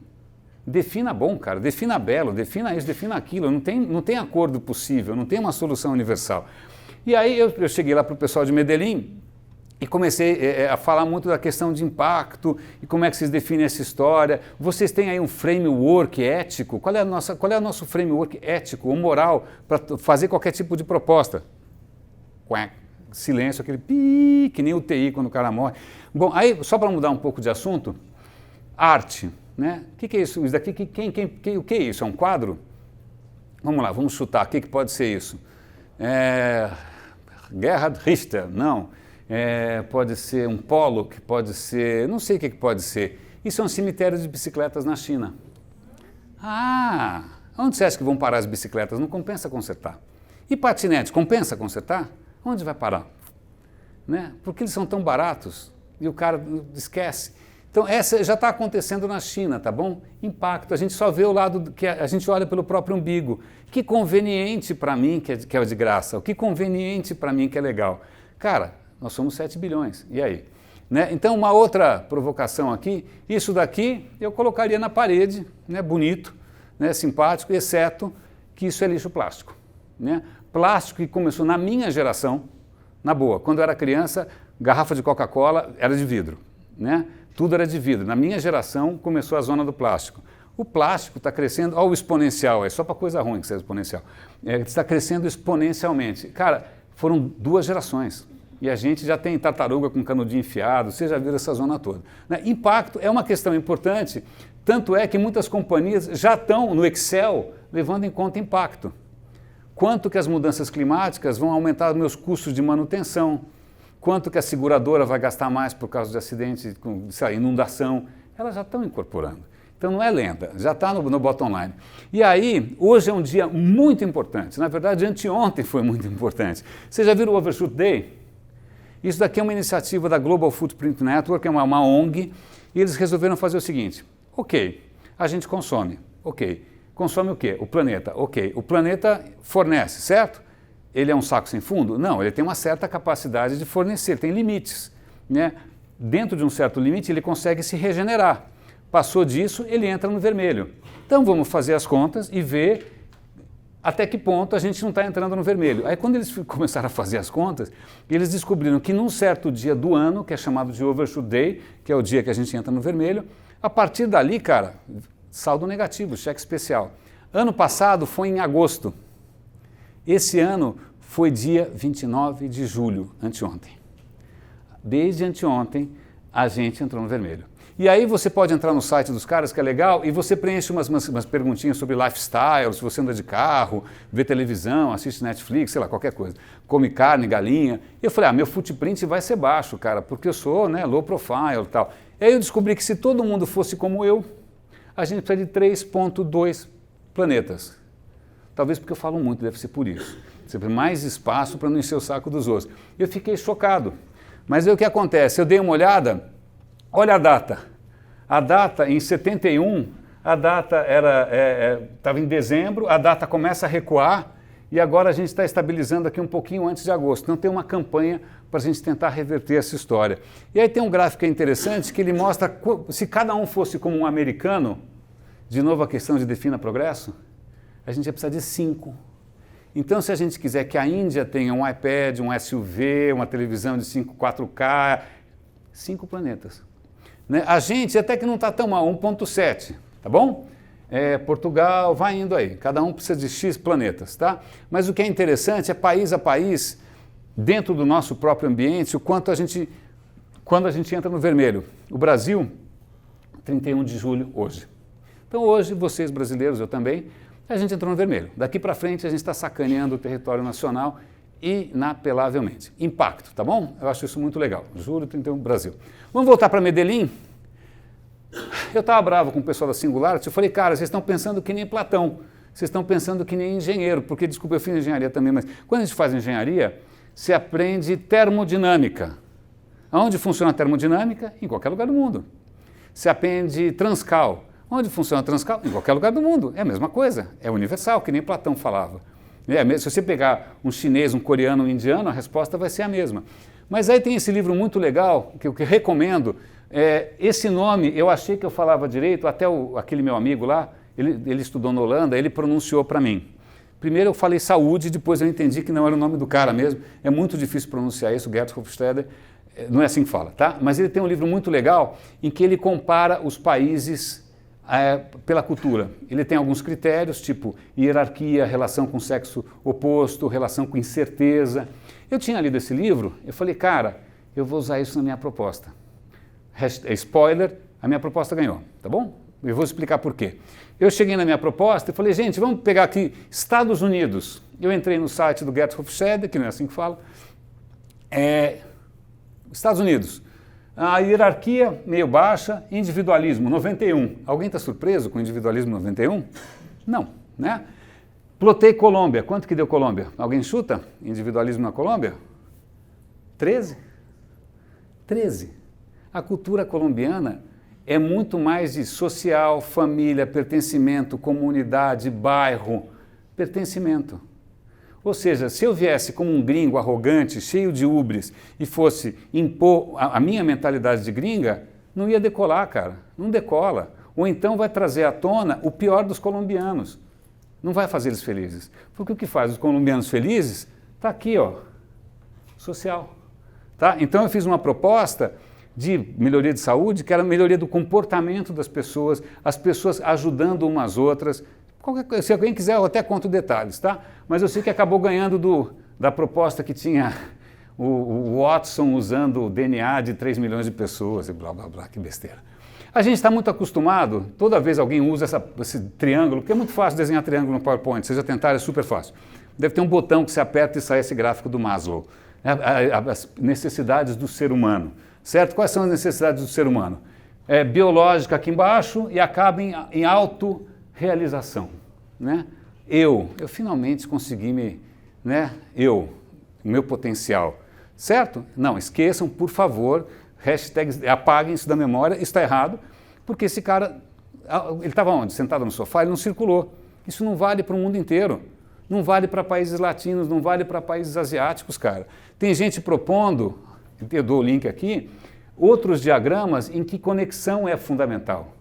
Defina bom, cara, defina belo, defina isso, defina aquilo, não tem acordo possível, não tem uma solução universal. E aí eu cheguei lá para o pessoal de Medellín e comecei a falar muito da questão de impacto e como é que vocês definem essa história. Vocês têm aí um framework ético? Qual é o nosso framework ético ou moral para fazer qualquer tipo de proposta? Silêncio, aquele pi, que nem o TI quando o cara morre. Bom, aí só para mudar um pouco de assunto, arte, né? O que é isso? Isso daqui, o que é isso? É um quadro? Vamos lá, vamos chutar. O que pode ser isso? Gerhard Richter, não. Pode ser um Pollock, pode ser... Não sei o que pode ser. Isso é um cemitério de bicicletas na China. Ah, onde você acha que vão parar as bicicletas? Não compensa consertar. E patinete, compensa consertar? Onde vai parar? Né? Porque eles são tão baratos e o cara esquece. Então, essa já está acontecendo na China, tá bom? Impacto. A gente só vê o lado que a gente olha pelo próprio umbigo. Que conveniente para mim que é de graça. O que conveniente para mim que é legal. Cara, nós somos 7 bilhões. E aí? Né? Então, uma outra provocação aqui. Isso daqui eu colocaria na parede, né? Bonito, né? Simpático, exceto que isso é lixo plástico. Né? Plástico que começou na minha geração, na boa. Quando eu era criança, garrafa de Coca-Cola era de vidro. Né? Tudo era de vidro. Na minha geração começou a zona do plástico. O plástico está crescendo, olha o exponencial, é só para coisa ruim que seja exponencial. Está crescendo exponencialmente. Cara, foram 2 gerações. E a gente já tem tartaruga com canudinho enfiado, você já viu essa zona toda. Né? Impacto é uma questão importante, tanto é que muitas companhias já estão no Excel levando em conta impacto. Quanto que as mudanças climáticas vão aumentar os meus custos de manutenção? quanto que a seguradora vai gastar mais por causa de acidente, sei lá, inundação, elas já estão incorporando. Então não é lenda, já está no bottom line. E aí, hoje é um dia muito importante, na verdade anteontem foi muito importante. Vocês já viram o Overshoot Day? Isso daqui é uma iniciativa da Global Footprint Network, é uma ONG, e eles resolveram fazer o seguinte, ok, a gente consome, ok, consome o quê? O planeta, ok, o planeta fornece, certo? Ele é um saco sem fundo? Não, ele tem uma certa capacidade de fornecer, tem limites, né? Dentro de um certo limite ele consegue se regenerar, passou disso ele entra no vermelho. Então vamos fazer as contas e ver até que ponto a gente não está entrando no vermelho. Aí quando eles começaram a fazer as contas, eles descobriram que num certo dia do ano, que é chamado de Overshoot Day, que é o dia que a gente entra no vermelho, a partir dali, cara, saldo negativo, cheque especial. Ano passado foi em agosto. Esse ano foi dia 29 de julho, anteontem. Desde anteontem a gente entrou no vermelho. E aí você pode entrar no site dos caras, que é legal, e você preenche umas perguntinhas sobre lifestyle, se você anda de carro, vê televisão, assiste Netflix, sei lá, qualquer coisa. Come carne, galinha. E eu falei, meu footprint vai ser baixo, cara, porque eu sou, né, low profile e tal. E aí eu descobri que se todo mundo fosse como eu, a gente precisa de 3,2 planetas. Talvez porque eu falo muito, deve ser por isso. Sempre mais espaço para não encher o saco dos outros. Eu fiquei chocado. Mas aí o que acontece? Eu dei uma olhada, olha a data. A data em 71, a data estava em dezembro, a data começa a recuar e agora a gente está estabilizando aqui um pouquinho antes de agosto. Então tem uma campanha para a gente tentar reverter essa história. E aí tem um gráfico interessante que ele mostra se cada um fosse como um americano, de novo a questão de defina progresso, a gente ia precisar de 5. Então se a gente quiser que a Índia tenha um iPad, um SUV, uma televisão de 4K, 5 planetas. Né? A gente até que não está tão mal, 1,7, tá bom? Portugal, vai indo aí, cada um precisa de X planetas, tá? Mas o que é interessante é país a país, dentro do nosso próprio ambiente, o quanto quando a gente entra no vermelho. O Brasil, 31 de julho, hoje. Então hoje, vocês brasileiros, eu também, a gente entrou no vermelho. Daqui para frente a gente está sacaneando o território nacional inapelavelmente. Impacto, tá bom? Eu acho isso muito legal. Julho, 31, Brasil. Vamos voltar para Medellín? Eu estava bravo com o pessoal da Singularity, eu falei, cara, vocês estão pensando que nem Platão, vocês estão pensando que nem engenheiro, porque, desculpa, eu fiz engenharia também, mas quando a gente faz engenharia, se aprende termodinâmica. Onde funciona a termodinâmica? Em qualquer lugar do mundo. Se aprende transcal. Onde funciona a transcal? Em qualquer lugar do mundo. É a mesma coisa, é universal, que nem Platão falava. Se você pegar um chinês, um coreano, um indiano, a resposta vai ser a mesma. Mas aí tem esse livro muito legal, que eu recomendo. Esse nome, eu achei que eu falava direito, até aquele meu amigo lá, ele estudou na Holanda, ele pronunciou para mim. Primeiro eu falei saúde, depois eu entendi que não era o nome do cara mesmo. É muito difícil pronunciar isso, Gert Hofstede, não é assim que fala, tá? Mas ele tem um livro muito legal em que ele compara os países pela cultura. Ele tem alguns critérios, tipo hierarquia, relação com o sexo oposto, relação com incerteza. Eu tinha lido esse livro, eu falei, cara, eu vou usar isso na minha proposta. Spoiler, a minha proposta ganhou, tá bom? Eu vou explicar por quê. Eu cheguei na minha proposta e falei, gente, vamos pegar aqui Estados Unidos. Eu entrei no site do Gert Hofstede, que não é assim que fala. Estados Unidos. A hierarquia meio baixa, individualismo, 91. Alguém está surpreso com o individualismo 91? Não, né? Plotei Colômbia. Quanto que deu Colômbia? Alguém chuta? Individualismo na Colômbia? 13? 13. A cultura colombiana é muito mais de social, família, pertencimento, comunidade, bairro, pertencimento. Ou seja, se eu viesse como um gringo arrogante, cheio de ubres, e fosse impor a minha mentalidade de gringa, não ia decolar, cara. Não decola. Ou então vai trazer à tona o pior dos colombianos. Não vai fazer eles felizes. Porque o que faz os colombianos felizes está aqui, ó, social. Tá? Então eu fiz uma proposta de melhoria de saúde, que era a melhoria do comportamento das pessoas, as pessoas ajudando umas outras. Se alguém quiser, eu até conto detalhes, tá? Mas eu sei que acabou ganhando da proposta que tinha o Watson usando o DNA de 3 milhões de pessoas e blá, blá, blá, que besteira. A gente está muito acostumado, toda vez alguém usa esse triângulo, porque é muito fácil desenhar triângulo no PowerPoint, vocês já tentaram, é super fácil. Deve ter um botão que você aperta e sai esse gráfico do Maslow. as necessidades do ser humano, certo? Quais são as necessidades do ser humano? Biológica aqui embaixo e acaba em autorrealização, né? Eu finalmente consegui meu potencial, certo? Não, esqueçam, por favor, hashtags, apaguem isso da memória, isso está errado, porque esse cara, ele estava onde? Sentado no sofá, ele não circulou. Isso não vale para o mundo inteiro, não vale para países latinos, não vale para países asiáticos, cara. Tem gente propondo, eu dou o link aqui, outros diagramas em que conexão é fundamental.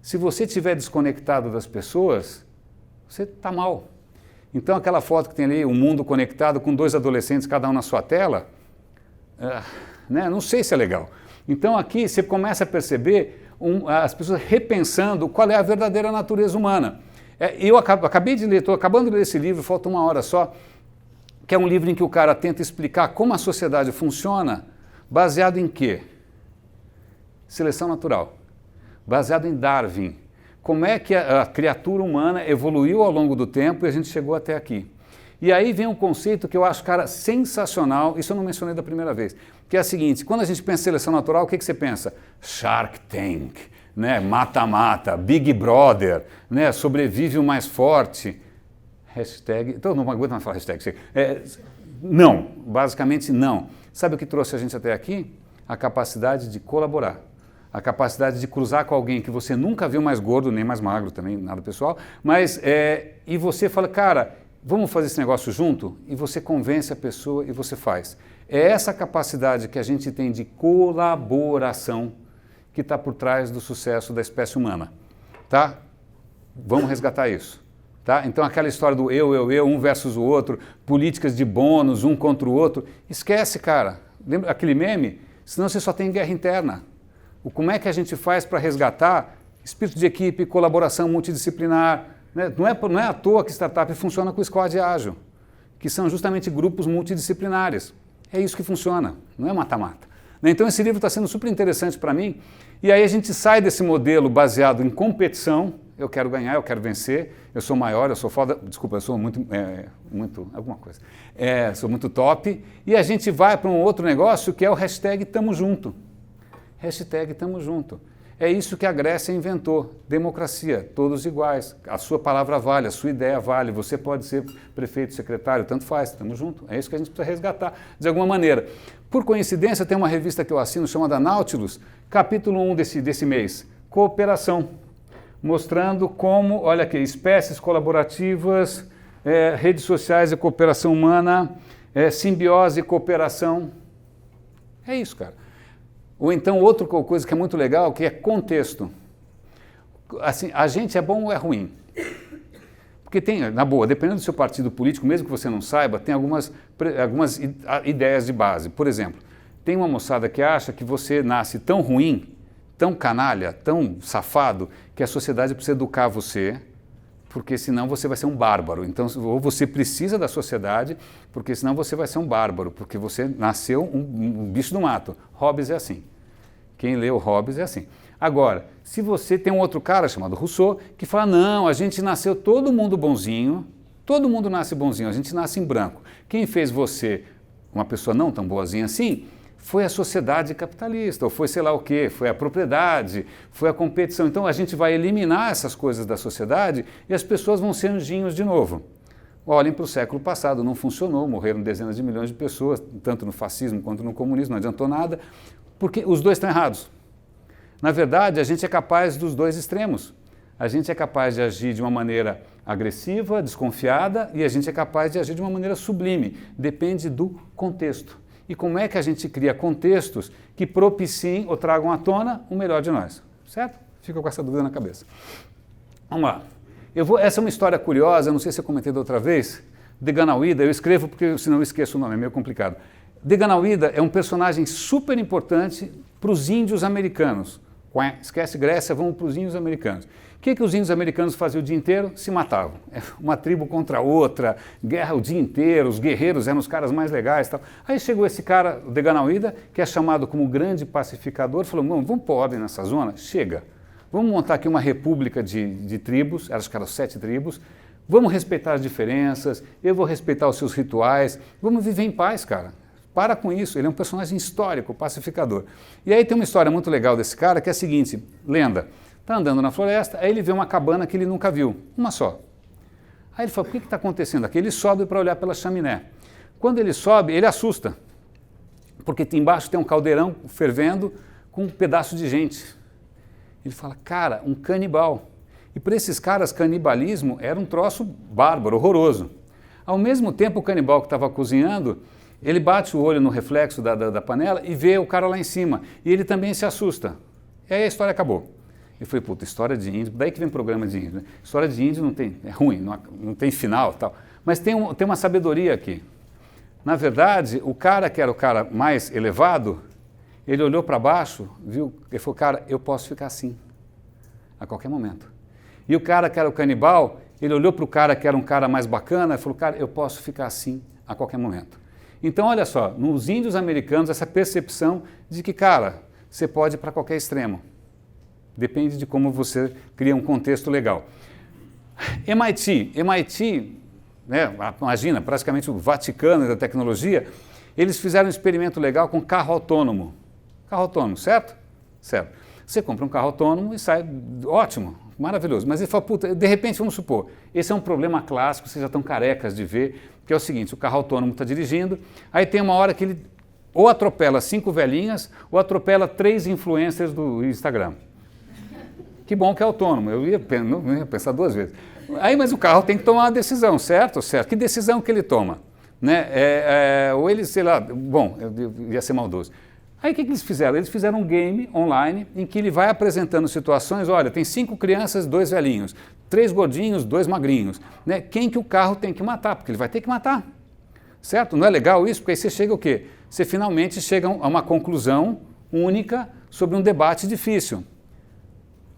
Se você estiver desconectado das pessoas, você está mal. Então aquela foto que tem ali, o mundo conectado com 2 adolescentes, cada um na sua tela, não sei se é legal. Então aqui você começa a perceber as pessoas repensando qual é a verdadeira natureza humana. Eu acabei de ler, estou acabando de ler esse livro, falta 1 hora só, que é um livro em que o cara tenta explicar como a sociedade funciona, baseado em quê? Seleção natural, baseado em Darwin. Como é que a criatura humana evoluiu ao longo do tempo e a gente chegou até aqui. E aí vem um conceito que eu acho, cara, sensacional, isso eu não mencionei da primeira vez, que é o seguinte, quando a gente pensa em seleção natural, o que você pensa? Shark Tank, né? Mata-mata, Big Brother, né? Sobrevive o mais forte. Hashtag, então não aguento mais falar hashtag. Não, basicamente não. Sabe o que trouxe a gente até aqui? A capacidade de colaborar. A capacidade de cruzar com alguém que você nunca viu mais gordo, nem mais magro também, nada pessoal, mas e você fala, cara, vamos fazer esse negócio junto? E você convence a pessoa e você faz. É essa capacidade que a gente tem de colaboração que está por trás do sucesso da espécie humana, tá? Vamos resgatar isso, tá? Então aquela história do eu, um versus o outro, políticas de bônus, um contra o outro, esquece, cara. Lembra aquele meme? Senão você só tem guerra interna. Como é que a gente faz para resgatar espírito de equipe, colaboração multidisciplinar? Né? Não é à toa que startup funciona com squad ágil, que são justamente grupos multidisciplinares. É isso que funciona, não é mata-mata. Então esse livro está sendo super interessante para mim, e aí a gente sai desse modelo baseado em competição, eu quero ganhar, eu quero vencer, eu sou maior, eu sou foda, desculpa, eu sou muito alguma coisa, sou muito top, e a gente vai para um outro negócio que é o hashtag Tamo Junto. Hashtag Tamo Junto. É isso que a Grécia inventou, democracia, todos iguais, a sua palavra vale, a sua ideia vale, você pode ser prefeito, secretário, tanto faz, estamos juntos, é isso que a gente precisa resgatar de alguma maneira. Por coincidência, tem uma revista que eu assino chamada Nautilus, capítulo 1 desse mês, cooperação, mostrando como, olha aqui, espécies colaborativas, redes sociais e cooperação humana, simbiose e cooperação, é isso, cara. Ou então outra coisa que é muito legal, que é contexto. Assim, a gente é bom ou é ruim? Porque tem, na boa, dependendo do seu partido político, mesmo que você não saiba, tem algumas ideias de base. Por exemplo, tem uma moçada que acha que você nasce tão ruim, tão canalha, tão safado, que a sociedade precisa educar você, porque senão você vai ser um bárbaro. Então, ou você precisa da sociedade, porque senão você vai ser um bárbaro, porque você nasceu um bicho do mato. Hobbes é assim. Quem leu Hobbes é assim. Agora, se você tem um outro cara chamado Rousseau, que fala, não, a gente nasceu todo mundo bonzinho, todo mundo nasce bonzinho, a gente nasce em branco. Quem fez você uma pessoa não tão boazinha assim, foi a sociedade capitalista, ou foi sei lá o quê, foi a propriedade, foi a competição. Então a gente vai eliminar essas coisas da sociedade e as pessoas vão ser anjinhos de novo. Olhem para o século passado, não funcionou, morreram dezenas de milhões de pessoas, tanto no fascismo quanto no comunismo, não adiantou nada, porque os dois estão errados. Na verdade, a gente é capaz dos dois extremos. A gente é capaz de agir de uma maneira agressiva, desconfiada, e a gente é capaz de agir de uma maneira sublime. Depende do contexto. E como é que a gente cria contextos que propiciem ou tragam à tona o melhor de nós, certo? Fica com essa dúvida na cabeça. Vamos lá. Essa é uma história curiosa, não sei se eu comentei da outra vez, Deganawida, eu escrevo porque senão eu esqueço o nome, é meio complicado. Deganawida é um personagem super importante para os índios americanos. Esquece Grécia, vamos para os índios americanos. O que os índios americanos faziam o dia inteiro? Se matavam. Uma tribo contra outra, guerra o dia inteiro, os guerreiros eram os caras mais legais e tal. Aí chegou esse cara, o Deganawida, que é chamado como grande pacificador, falou, vamos pôr ordem nessa zona? Chega. Vamos montar aqui uma república de tribos, acho que eram 7 tribos, vamos respeitar as diferenças, eu vou respeitar os seus rituais, vamos viver em paz, cara. Para com isso, ele é um personagem histórico, pacificador. E aí tem uma história muito legal desse cara, que é a seguinte, lenda, está andando na floresta, aí ele vê uma cabana que ele nunca viu, uma só. Aí ele fala, o que está acontecendo aqui? Ele sobe para olhar pela chaminé. Quando ele sobe, ele assusta, porque embaixo tem um caldeirão fervendo com um pedaço de gente. Ele fala, cara, um canibal. E para esses caras, canibalismo era um troço bárbaro, horroroso. Ao mesmo tempo, o canibal que estava cozinhando, ele bate o olho no reflexo da panela e vê o cara lá em cima. E ele também se assusta. E aí a história acabou. Eu falei, puta, história de índio, daí que vem programa de índio. Né? História de índio não tem, é ruim, não tem final tal. Mas tem uma sabedoria aqui. Na verdade, o cara que era o cara mais elevado, ele olhou para baixo, viu, e falou, cara, eu posso ficar assim, a qualquer momento. E o cara que era o canibal, ele olhou para o cara que era um cara mais bacana e falou, cara, eu posso ficar assim a qualquer momento. Então, olha só, nos índios americanos, essa percepção de que, cara, você pode ir para qualquer extremo. Depende de como você cria um contexto legal. MIT, né, imagina, praticamente o Vaticano da tecnologia, eles fizeram um experimento legal com carro autônomo. Carro autônomo, certo? Certo. Você compra um carro autônomo e sai, ótimo, maravilhoso. Mas ele fala, puta, de repente, vamos supor, esse é um problema clássico, vocês já estão carecas de ver, que é o seguinte, o carro autônomo está dirigindo, aí tem uma hora que ele ou atropela 5 velhinhas ou atropela 3 influencers do Instagram. Que bom que é autônomo, eu ia pensar 2 vezes. Aí, mas o carro tem que tomar uma decisão, certo? Certo. Que decisão que ele toma? Né? Ou ele, sei lá, bom, eu ia ser maldoso. Aí o que eles fizeram? Eles fizeram um game online em que ele vai apresentando situações, olha, tem 5 crianças, 2 velhinhos, 3 gordinhos, 2 magrinhos. Né? Quem que o carro tem que matar? Porque ele vai ter que matar. Certo? Não é legal isso? Porque aí você chega o quê? Você finalmente chega a uma conclusão única sobre um debate difícil.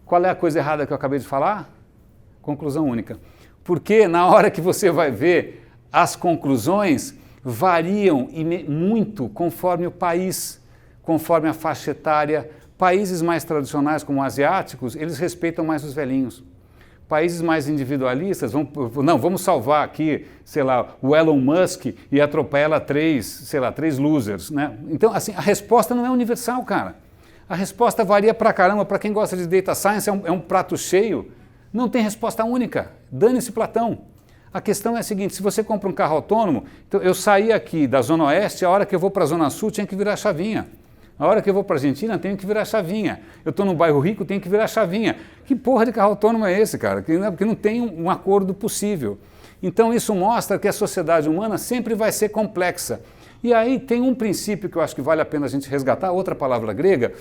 Qual é a coisa errada que eu acabei de falar? Conclusão única. Porque na hora que você vai ver, as conclusões variam muito conforme o país, conforme a faixa etária. Países mais tradicionais, como asiáticos, eles respeitam mais os velhinhos. Países mais individualistas, vamos salvar aqui, sei lá, o Elon Musk e atropela 3 losers. Né? Então, assim, a resposta não é universal, cara. A resposta varia pra caramba. Para quem gosta de data science, é um prato cheio. Não tem resposta única. Dane-se Platão. A questão é a seguinte, se você compra um carro autônomo, então eu saí aqui da Zona Oeste, a hora que eu vou para a Zona Sul, tinha que virar chavinha. A hora que eu vou para a Argentina, tenho que virar chavinha. Eu estou num bairro rico, tenho que virar chavinha. Que porra de carro autônomo é esse, cara? Porque não tem um acordo possível. Então isso mostra que a sociedade humana sempre vai ser complexa. E aí tem um princípio que eu acho que vale a pena a gente resgatar, outra palavra grega,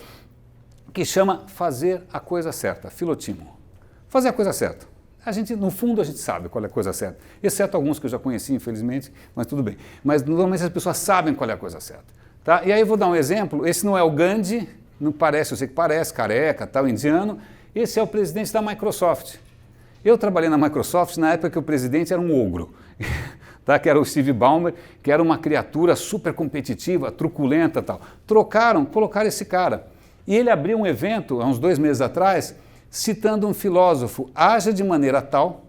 que chama fazer a coisa certa, filotimo. Fazer a coisa certa. No fundo, a gente sabe qual é a coisa certa. Exceto alguns que eu já conheci, infelizmente, mas tudo bem. Mas normalmente as pessoas sabem qual é a coisa certa. Tá? E aí eu vou dar um exemplo. Esse não é o Gandhi, não parece, eu sei que parece, careca, tal, indiano. Esse é o presidente da Microsoft. Eu trabalhei na Microsoft na época que o presidente era um ogro. Tá? Que era o Steve Ballmer, que era uma criatura super competitiva, truculenta e tal. Colocaram esse cara. E ele abriu um evento, há uns 2 meses atrás, citando um filósofo, haja de maneira tal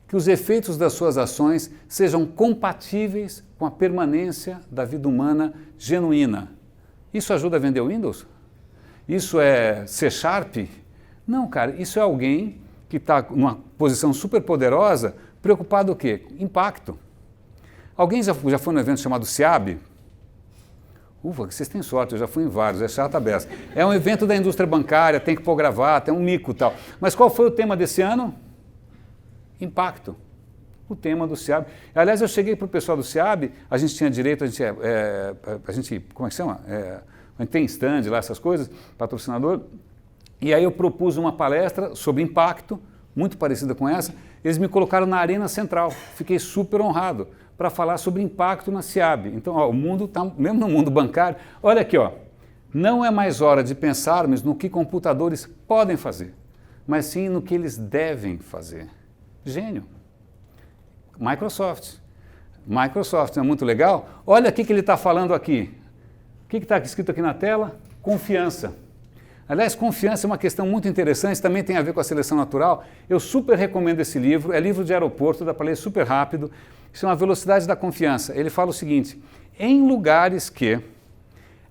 que os efeitos das suas ações sejam compatíveis com a permanência da vida humana genuína. Isso ajuda a vender o Windows? Isso é C#? Não, cara, isso é alguém que está numa posição super poderosa, preocupado o quê? Impacto. Alguém já foi num evento chamado SEAB? Ufa, vocês têm sorte, eu já fui em vários, é chata a beça. É um evento da indústria bancária, tem que pôr gravata, é um mico e tal. Mas qual foi o tema desse ano? Impacto. O tema do SEAB. Aliás, eu cheguei para o pessoal do SEAB, a gente tinha direito, a gente como é que chama? A gente tem stand lá, essas coisas, patrocinador. E aí eu propus uma palestra sobre impacto, muito parecida com essa. Eles me colocaram na arena central. Fiquei super honrado para falar sobre impacto na SEAB. Então, ó, o mundo está, mesmo no mundo bancário, olha aqui, ó, não é mais hora de pensarmos no que computadores podem fazer, mas sim no que eles devem fazer. Gênio. Microsoft, não é muito legal? Olha o que ele está falando aqui. O que está escrito aqui na tela? Confiança. Aliás, confiança é uma questão muito interessante, também tem a ver com a seleção natural. Eu super recomendo esse livro, é livro de aeroporto, dá para ler super rápido. chama Velocidade da Confiança. Ele fala o seguinte: em lugares que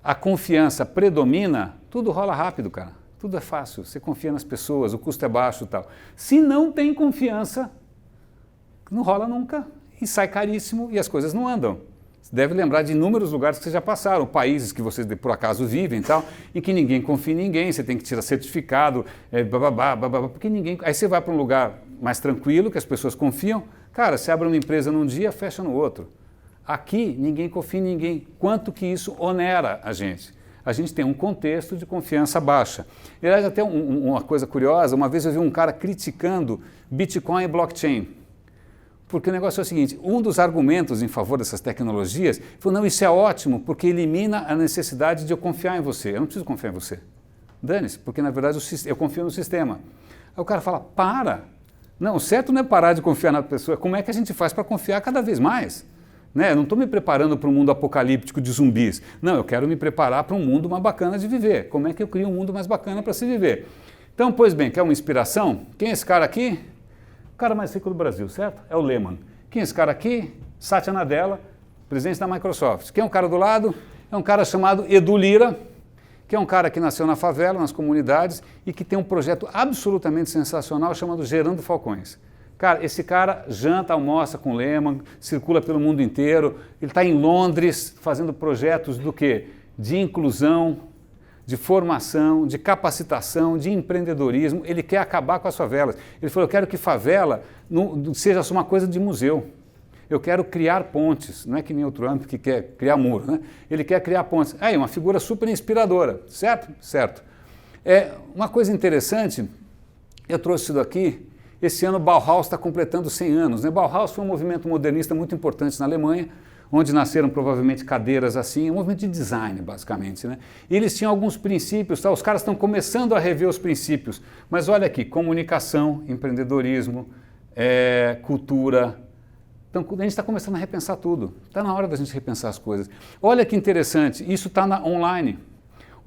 a confiança predomina, tudo rola rápido, cara. Tudo é fácil, você confia nas pessoas, o custo é baixo e tal. Se não tem confiança, não rola nunca e sai caríssimo e as coisas não andam. Você deve lembrar de inúmeros lugares que vocês já passaram, países que vocês por acaso vivem e tal, em que ninguém confia em ninguém, você tem que tirar certificado, porque ninguém... Aí você vai para um lugar mais tranquilo, que as pessoas confiam, cara, você abre uma empresa num dia, fecha no outro. Aqui, ninguém confia em ninguém. Quanto que isso onera a gente? A gente tem um contexto de confiança baixa. E, aliás, até uma coisa curiosa, uma vez eu vi um cara criticando Bitcoin e blockchain. Porque o negócio é o seguinte, um dos argumentos em favor dessas tecnologias foi, não, isso é ótimo, porque elimina a necessidade de eu confiar em você. Eu não preciso confiar em você. Dane-se, porque na verdade eu confio no sistema. Aí o cara fala, para! Não, o certo não é parar de confiar na pessoa, como é que a gente faz para confiar cada vez mais? Né? Eu não estou me preparando para um mundo apocalíptico de zumbis. Não, eu quero me preparar para um mundo mais bacana de viver. Como é que eu crio um mundo mais bacana para se viver? Então, pois bem, quer uma inspiração? Quem é esse cara aqui? O cara mais rico do Brasil, certo? É o Lehman. Quem é esse cara aqui? Satya Nadella, presidente da Microsoft. Quem é o cara do lado? É um cara chamado Edu Lyra, que é um cara que nasceu na favela, nas comunidades, e que tem um projeto absolutamente sensacional chamado Gerando Falcões. Cara, esse cara janta, almoça com Lehman, circula pelo mundo inteiro, ele está em Londres fazendo projetos do quê? De inclusão, de formação, de capacitação, de empreendedorismo. Ele quer acabar com as favelas. Ele falou, eu quero que favela seja só uma coisa de museu. Eu quero criar pontes, não é que nem o Trump que quer criar muro, né? Ele quer criar pontes. Aí, uma figura super inspiradora, certo? Certo. Uma coisa interessante, eu trouxe isso daqui. Esse ano Bauhaus está completando 100 anos. Né? Bauhaus foi um movimento modernista muito importante na Alemanha, onde nasceram provavelmente cadeiras assim, um movimento de design, basicamente. Né? E eles tinham alguns princípios, tá? Os caras estão começando a rever os princípios. Mas olha aqui, comunicação, empreendedorismo, cultura. Então a gente está começando a repensar tudo. Está na hora da gente repensar as coisas. Olha que interessante, isso está online.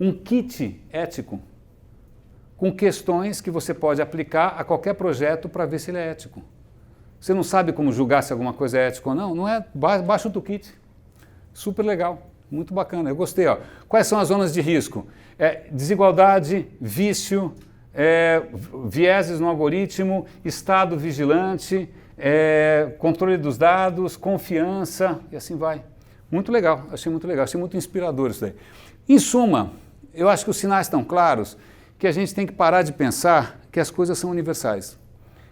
Um kit ético, com questões que você pode aplicar a qualquer projeto para ver se ele é ético. Você não sabe como julgar se alguma coisa é ética ou não? Não é? Baixa o toolkit. Super legal, muito bacana. Eu gostei. Ó. Quais são as zonas de risco? Desigualdade, vício, vieses no algoritmo, estado vigilante, controle dos dados, confiança e assim vai. Muito legal, achei muito inspirador isso daí. Em suma, eu acho que os sinais estão claros, que a gente tem que parar de pensar que as coisas são universais.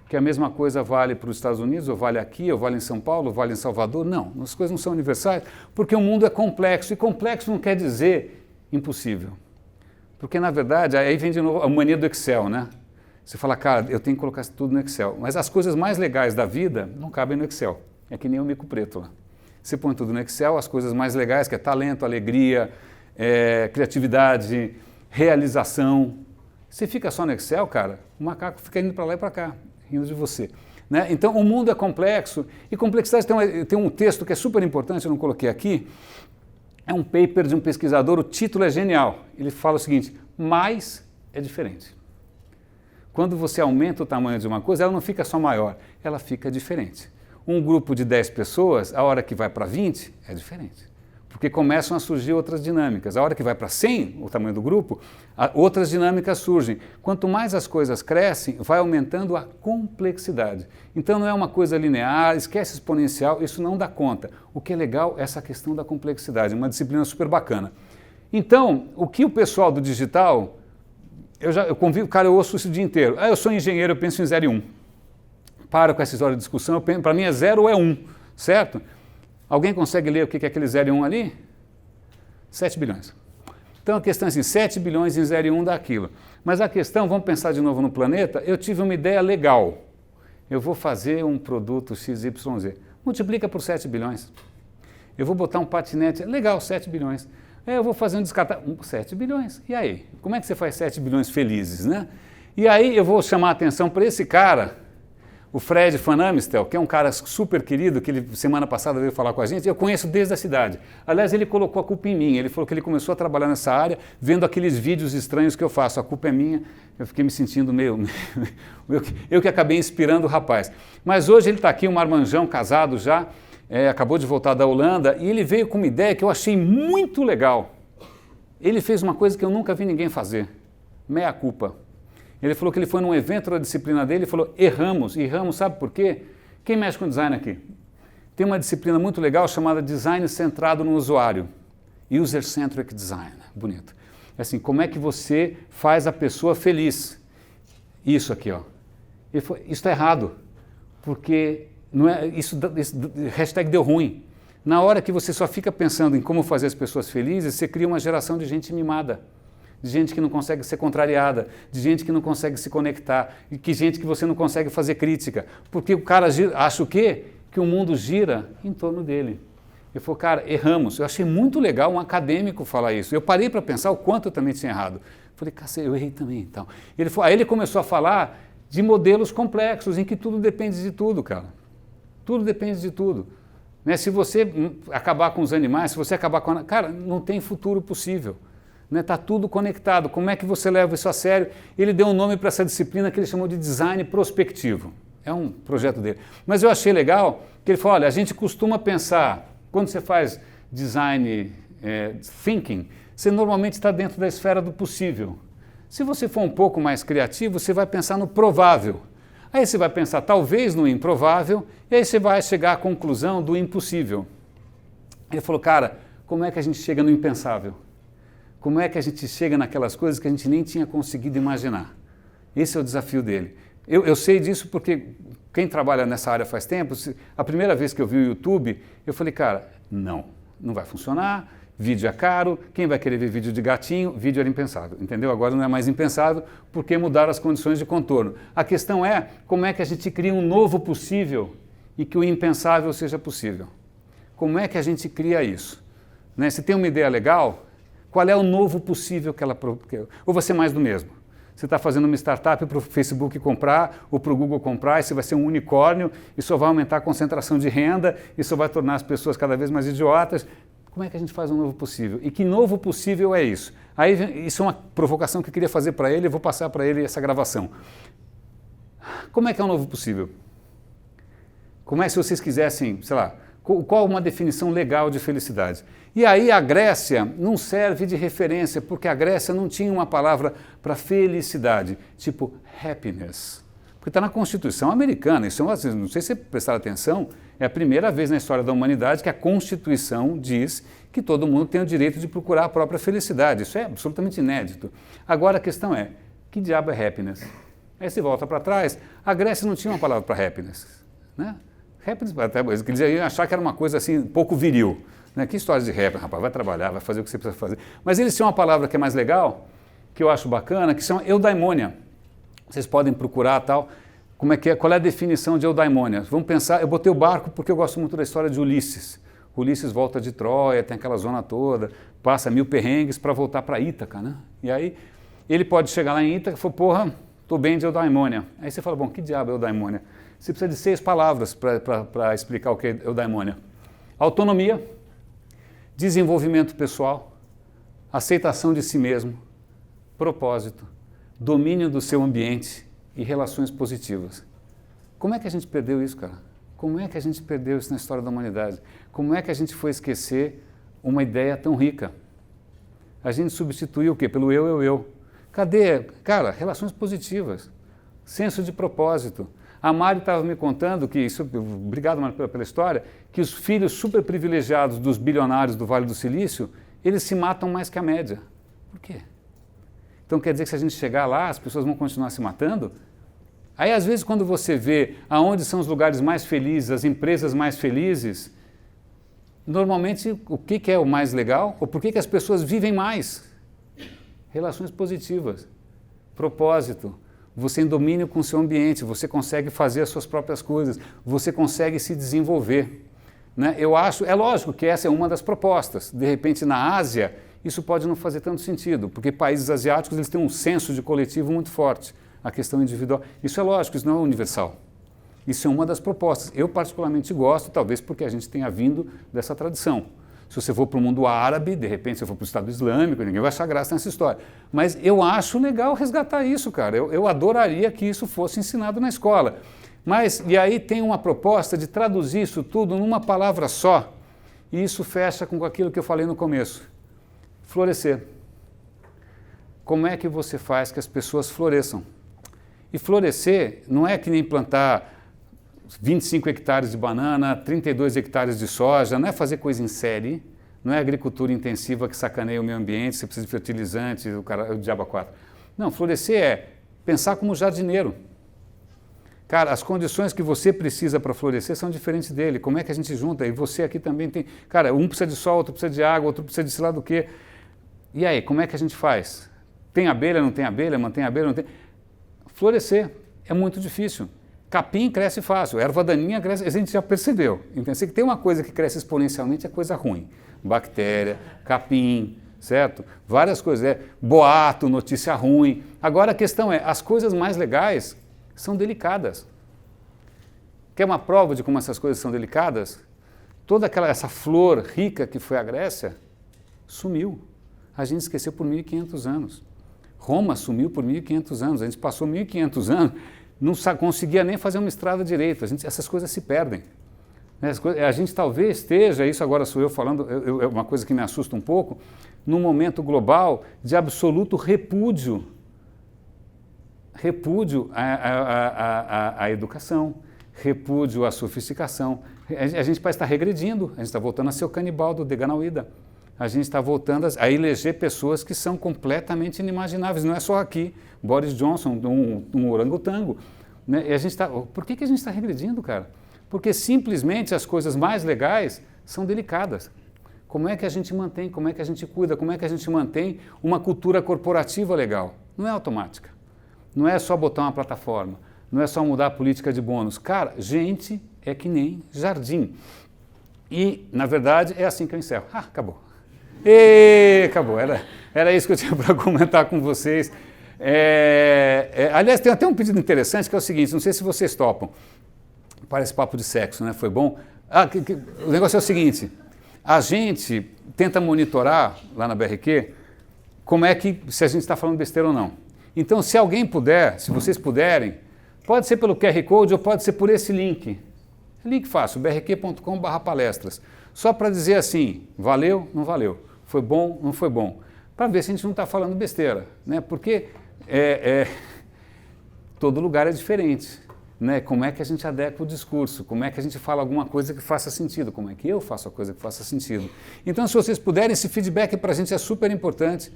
Que a mesma coisa vale para os Estados Unidos, ou vale aqui, ou vale em São Paulo, ou vale em Salvador. Não, as coisas não são universais, porque o mundo é complexo. E complexo não quer dizer impossível. Porque, na verdade, aí vem de novo a mania do Excel, né? Você fala, cara, eu tenho que colocar tudo no Excel. Mas as coisas mais legais da vida não cabem no Excel. É que nem o mico preto lá. Você põe tudo no Excel, as coisas mais legais, que é talento, alegria, criatividade, realização. Você fica só no Excel, cara, o macaco fica indo para lá e para cá, rindo de você. Né? Então, o mundo é complexo, e complexidade tem um texto que é super importante, eu não coloquei aqui, é um paper de um pesquisador, o título é genial. Ele fala o seguinte, mais é diferente. Quando você aumenta o tamanho de uma coisa, ela não fica só maior, ela fica diferente. Um grupo de 10 pessoas, a hora que vai para 20, é diferente. Porque começam a surgir outras dinâmicas. A hora que vai para 100, o tamanho do grupo, outras dinâmicas surgem. Quanto mais as coisas crescem, vai aumentando a complexidade. Então não é uma coisa linear, esquece exponencial, isso não dá conta. O que é legal é essa questão da complexidade, uma disciplina super bacana. Então, o que o pessoal do digital, eu convivo, cara, eu ouço isso o dia inteiro. Eu sou engenheiro, eu penso em 0 e 1. Paro com essa história de discussão, para mim é 0 ou é 1, certo? Alguém consegue ler o que é aquele 0 e 1 ali? 7 bilhões. Então a questão é assim, 7 bilhões em 0 e 1 dá aquilo. Mas a questão, vamos pensar de novo no planeta, eu tive uma ideia legal. Eu vou fazer um produto XYZ. Multiplica por 7 bilhões. Eu vou botar um patinete, legal, 7 bilhões. Eu vou fazer um descartável, 7 bilhões. E aí? Como é que você faz 7 bilhões felizes, né? E aí eu vou chamar a atenção para esse cara, o Fred Van Amistel, que é um cara super querido, que ele semana passada veio falar com a gente, eu conheço desde a cidade. Aliás, ele colocou a culpa em mim, ele falou que ele começou a trabalhar nessa área, vendo aqueles vídeos estranhos que eu faço, a culpa é minha, eu fiquei me sentindo meio... eu que acabei inspirando o rapaz. Mas hoje ele está aqui, um marmanjão, casado já, acabou de voltar da Holanda, e ele veio com uma ideia que eu achei muito legal. Ele fez uma coisa que eu nunca vi ninguém fazer, meia culpa. Ele falou que ele foi num evento da disciplina dele e falou, erramos. E erramos, sabe por quê? Quem mexe com design aqui? Tem uma disciplina muito legal chamada Design Centrado no Usuário. User-Centric Design. Bonito. É assim, como é que você faz a pessoa feliz? Isso aqui, ó. Ele falou, isso está errado, porque não é, isso hashtag deu ruim. Na hora que você só fica pensando em como fazer as pessoas felizes, você cria uma geração de gente mimada, de gente que não consegue ser contrariada, de gente que não consegue se conectar, e que gente que você não consegue fazer crítica. Porque o cara acha o quê? Que o mundo gira em torno dele. Ele falou, cara, erramos. Eu achei muito legal um acadêmico falar isso. Eu parei para pensar o quanto eu também tinha errado. Falei, cacete, eu errei também. Então. Aí ele começou a falar de modelos complexos, em que tudo depende de tudo, cara. Tudo depende de tudo. Né? Se você acabar com os animais, se você acabar com... Cara, não tem futuro possível. Está tudo conectado. Como é que você leva isso a sério? Ele deu um nome para essa disciplina que ele chamou de design prospectivo. É um projeto dele. Mas eu achei legal que ele falou, olha, a gente costuma pensar, quando você faz design thinking, você normalmente está dentro da esfera do possível. Se você for um pouco mais criativo, você vai pensar no provável. Aí você vai pensar talvez no improvável, e aí você vai chegar à conclusão do impossível. Ele falou, cara, como é que a gente chega no impensável? Como é que a gente chega naquelas coisas que a gente nem tinha conseguido imaginar? Esse é o desafio dele. Eu sei disso porque quem trabalha nessa área faz tempo, a primeira vez que eu vi o YouTube, eu falei, cara, não vai funcionar, vídeo é caro, quem vai querer ver vídeo de gatinho? Vídeo era impensável, entendeu? Agora não é mais impensável porque mudaram as condições de contorno. A questão é como é que a gente cria um novo possível e que o impensável seja possível. Como é que a gente cria isso? Né? Se tem uma ideia legal, qual é o novo possível que ela... Ou vai ser mais do mesmo? Você está fazendo uma startup para o Facebook comprar ou para o Google comprar, isso vai ser um unicórnio, isso vai aumentar a concentração de renda, isso vai tornar as pessoas cada vez mais idiotas. Como é que a gente faz um novo possível? E que novo possível é isso? Aí, isso é uma provocação que eu queria fazer para ele, eu vou passar para ele essa gravação. Como é que é um novo possível? Como é se vocês quisessem, sei lá, qual uma definição legal de felicidade? E aí a Grécia não serve de referência, porque a Grécia não tinha uma palavra para felicidade, tipo happiness. Porque está na Constituição americana, isso não sei se você prestar atenção, é a primeira vez na história da humanidade que a Constituição diz que todo mundo tem o direito de procurar a própria felicidade. Isso é absolutamente inédito. Agora a questão é, que diabo é happiness? Aí você volta para trás, a Grécia não tinha uma palavra para happiness. Né? Happiness, até eles queriam achar que era uma coisa assim, pouco viril. Né? Que história de happiness, rapaz, vai trabalhar, vai fazer o que você precisa fazer. Mas eles tinham uma palavra que é mais legal, que eu acho bacana, que chama eudaimonia. Vocês podem procurar tal, como é que é, qual é a definição de eudaimonia. Vamos pensar, eu botei o barco porque eu gosto muito da história de Ulisses. Ulisses volta de Troia, tem aquela zona toda, passa 1000 perrengues para voltar para Ítaca, né? E aí ele pode chegar lá em Ítaca e falar, porra, estou bem de eudaimonia. Aí você fala, bom, que diabo é eudaimonia? Você precisa de 6 palavras para explicar o que é eudaimonia. Autonomia, desenvolvimento pessoal, aceitação de si mesmo, propósito, domínio do seu ambiente e relações positivas. Como é que a gente perdeu isso, cara? Como é que a gente perdeu isso na história da humanidade? Como é que a gente foi esquecer uma ideia tão rica? A gente substituiu o quê? Pelo eu. Cadê? Cara, relações positivas, senso de propósito. A Mari estava me contando que, obrigado Mari pela história, que os filhos super privilegiados dos bilionários do Vale do Silício, eles se matam mais que a média. Por quê? Então quer dizer que se a gente chegar lá, as pessoas vão continuar se matando? Aí às vezes quando você vê aonde são os lugares mais felizes, as empresas mais felizes, normalmente o que é o mais legal? Ou por que as pessoas vivem mais? Relações positivas, propósito. Você em domínio com o seu ambiente, você consegue fazer as suas próprias coisas, você consegue se desenvolver. Né? Eu acho, é lógico que essa é uma das propostas. De repente na Ásia, isso pode não fazer tanto sentido, porque países asiáticos eles têm um senso de coletivo muito forte, a questão individual. Isso é lógico, isso não é universal. Isso é uma das propostas. Eu particularmente gosto, talvez porque a gente tenha vindo dessa tradição. Se você for para o mundo árabe, de repente você for para o Estado Islâmico, ninguém vai achar graça nessa história. Mas eu acho legal resgatar isso, cara. Eu adoraria que isso fosse ensinado na escola. E aí tem uma proposta de traduzir isso tudo numa palavra só, e isso fecha com aquilo que eu falei no começo. Florescer. Como é que você faz que as pessoas floresçam? E florescer não é que nem plantar 25 hectares de banana, 32 hectares de soja, não é fazer coisa em série, não é agricultura intensiva que sacaneia o meio ambiente, você precisa de fertilizante, o diabo 4. Não, florescer é pensar como jardineiro. Cara, as condições que você precisa para florescer são diferentes dele. Como é que a gente junta? E você aqui também tem... Cara, um precisa de sol, outro precisa de água, outro precisa de sei lá do quê. E aí, como é que a gente faz? Tem abelha, não tem abelha? Mantém abelha, não tem... Florescer é muito difícil. Capim cresce fácil, erva daninha cresce... A gente já percebeu. Pensei que tem uma coisa que cresce exponencialmente, é coisa ruim. Bactéria, capim, certo? Várias coisas. Boato, notícia ruim. Agora a questão é, as coisas mais legais são delicadas. Quer uma prova de como essas coisas são delicadas? Toda essa flor rica que foi a Grécia sumiu. A gente esqueceu por 1.500 anos. Roma sumiu por 1.500 anos. A gente passou 1.500 anos, não conseguia nem fazer uma estrada direito. Essas coisas se perdem. A gente talvez esteja, isso agora sou eu falando, é uma coisa que me assusta um pouco, num momento global de absoluto repúdio à educação, repúdio à sofisticação. A gente parece estar regredindo, a gente está voltando a ser o canibal do Deganauída. A gente está voltando a eleger pessoas que são completamente inimagináveis. Não é só aqui, Boris Johnson, um orangotango. Né? E a gente por que a gente está regredindo, cara? Porque simplesmente as coisas mais legais são delicadas. Como é que a gente mantém, como é que a gente cuida, como é que a gente mantém uma cultura corporativa legal? Não é automática. Não é só botar uma plataforma, não é só mudar a política de bônus. Cara, gente é que nem jardim. E, na verdade, é assim que eu encerro. Acabou. Acabou. Era isso que eu tinha para comentar com vocês. Aliás, tem até um pedido interessante que é o seguinte, não sei se vocês topam. Parece papo de sexo, né? Foi bom? O negócio é o seguinte, a gente tenta monitorar lá na BRQ como é que, se a gente está falando besteira ou não. Então, se alguém puder, se vocês puderem, pode ser pelo QR Code ou pode ser por esse link. Link fácil, brq.com/palestras. Só para dizer assim, valeu, não valeu, foi bom, não foi bom. Para ver se a gente não está falando besteira, né? Porque todo lugar é diferente. Né? Como é que a gente adequa o discurso, como é que a gente fala alguma coisa que faça sentido, como é que eu faço a coisa que faça sentido. Então, se vocês puderem, esse feedback para a gente é super importante.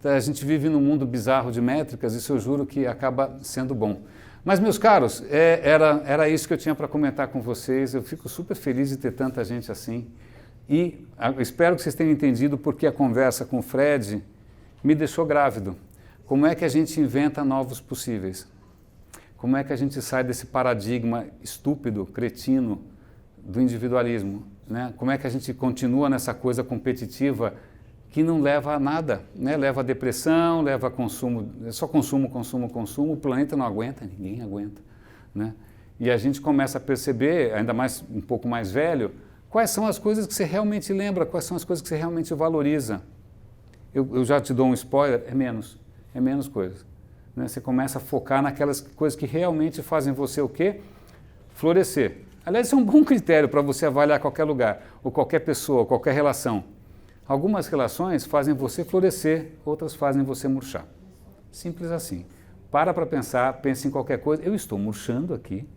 A gente vive num mundo bizarro de métricas, isso eu juro que acaba sendo bom. Mas, meus caros, era isso que eu tinha para comentar com vocês. Eu fico super feliz de ter tanta gente assim. E espero que vocês tenham entendido porque a conversa com o Fred me deixou grávido. Como é que a gente inventa novos possíveis? Como é que a gente sai desse paradigma estúpido, cretino, do individualismo? Né? Como é que a gente continua nessa coisa competitiva que não leva a nada? Né? Leva a depressão, leva a consumo, é só consumo, consumo, consumo, o planeta não aguenta, ninguém aguenta. Né? E a gente começa a perceber, ainda mais um pouco mais velho, quais são as coisas que você realmente lembra, quais são as coisas que você realmente valoriza. Eu já te dou um spoiler, é menos coisas. Né? Você começa a focar naquelas coisas que realmente fazem você o quê? Florescer. Aliás, isso é um bom critério para você avaliar qualquer lugar, ou qualquer pessoa, ou qualquer relação. Algumas relações fazem você florescer, outras fazem você murchar. Simples assim. Para pensar, pense em qualquer coisa. Eu estou murchando aqui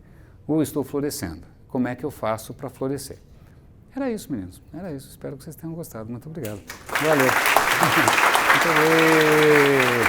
ou estou florescendo? Como é que eu faço para florescer? Era isso, meninos. Era isso. Espero que vocês tenham gostado. Muito obrigado. Valeu. Muito bem.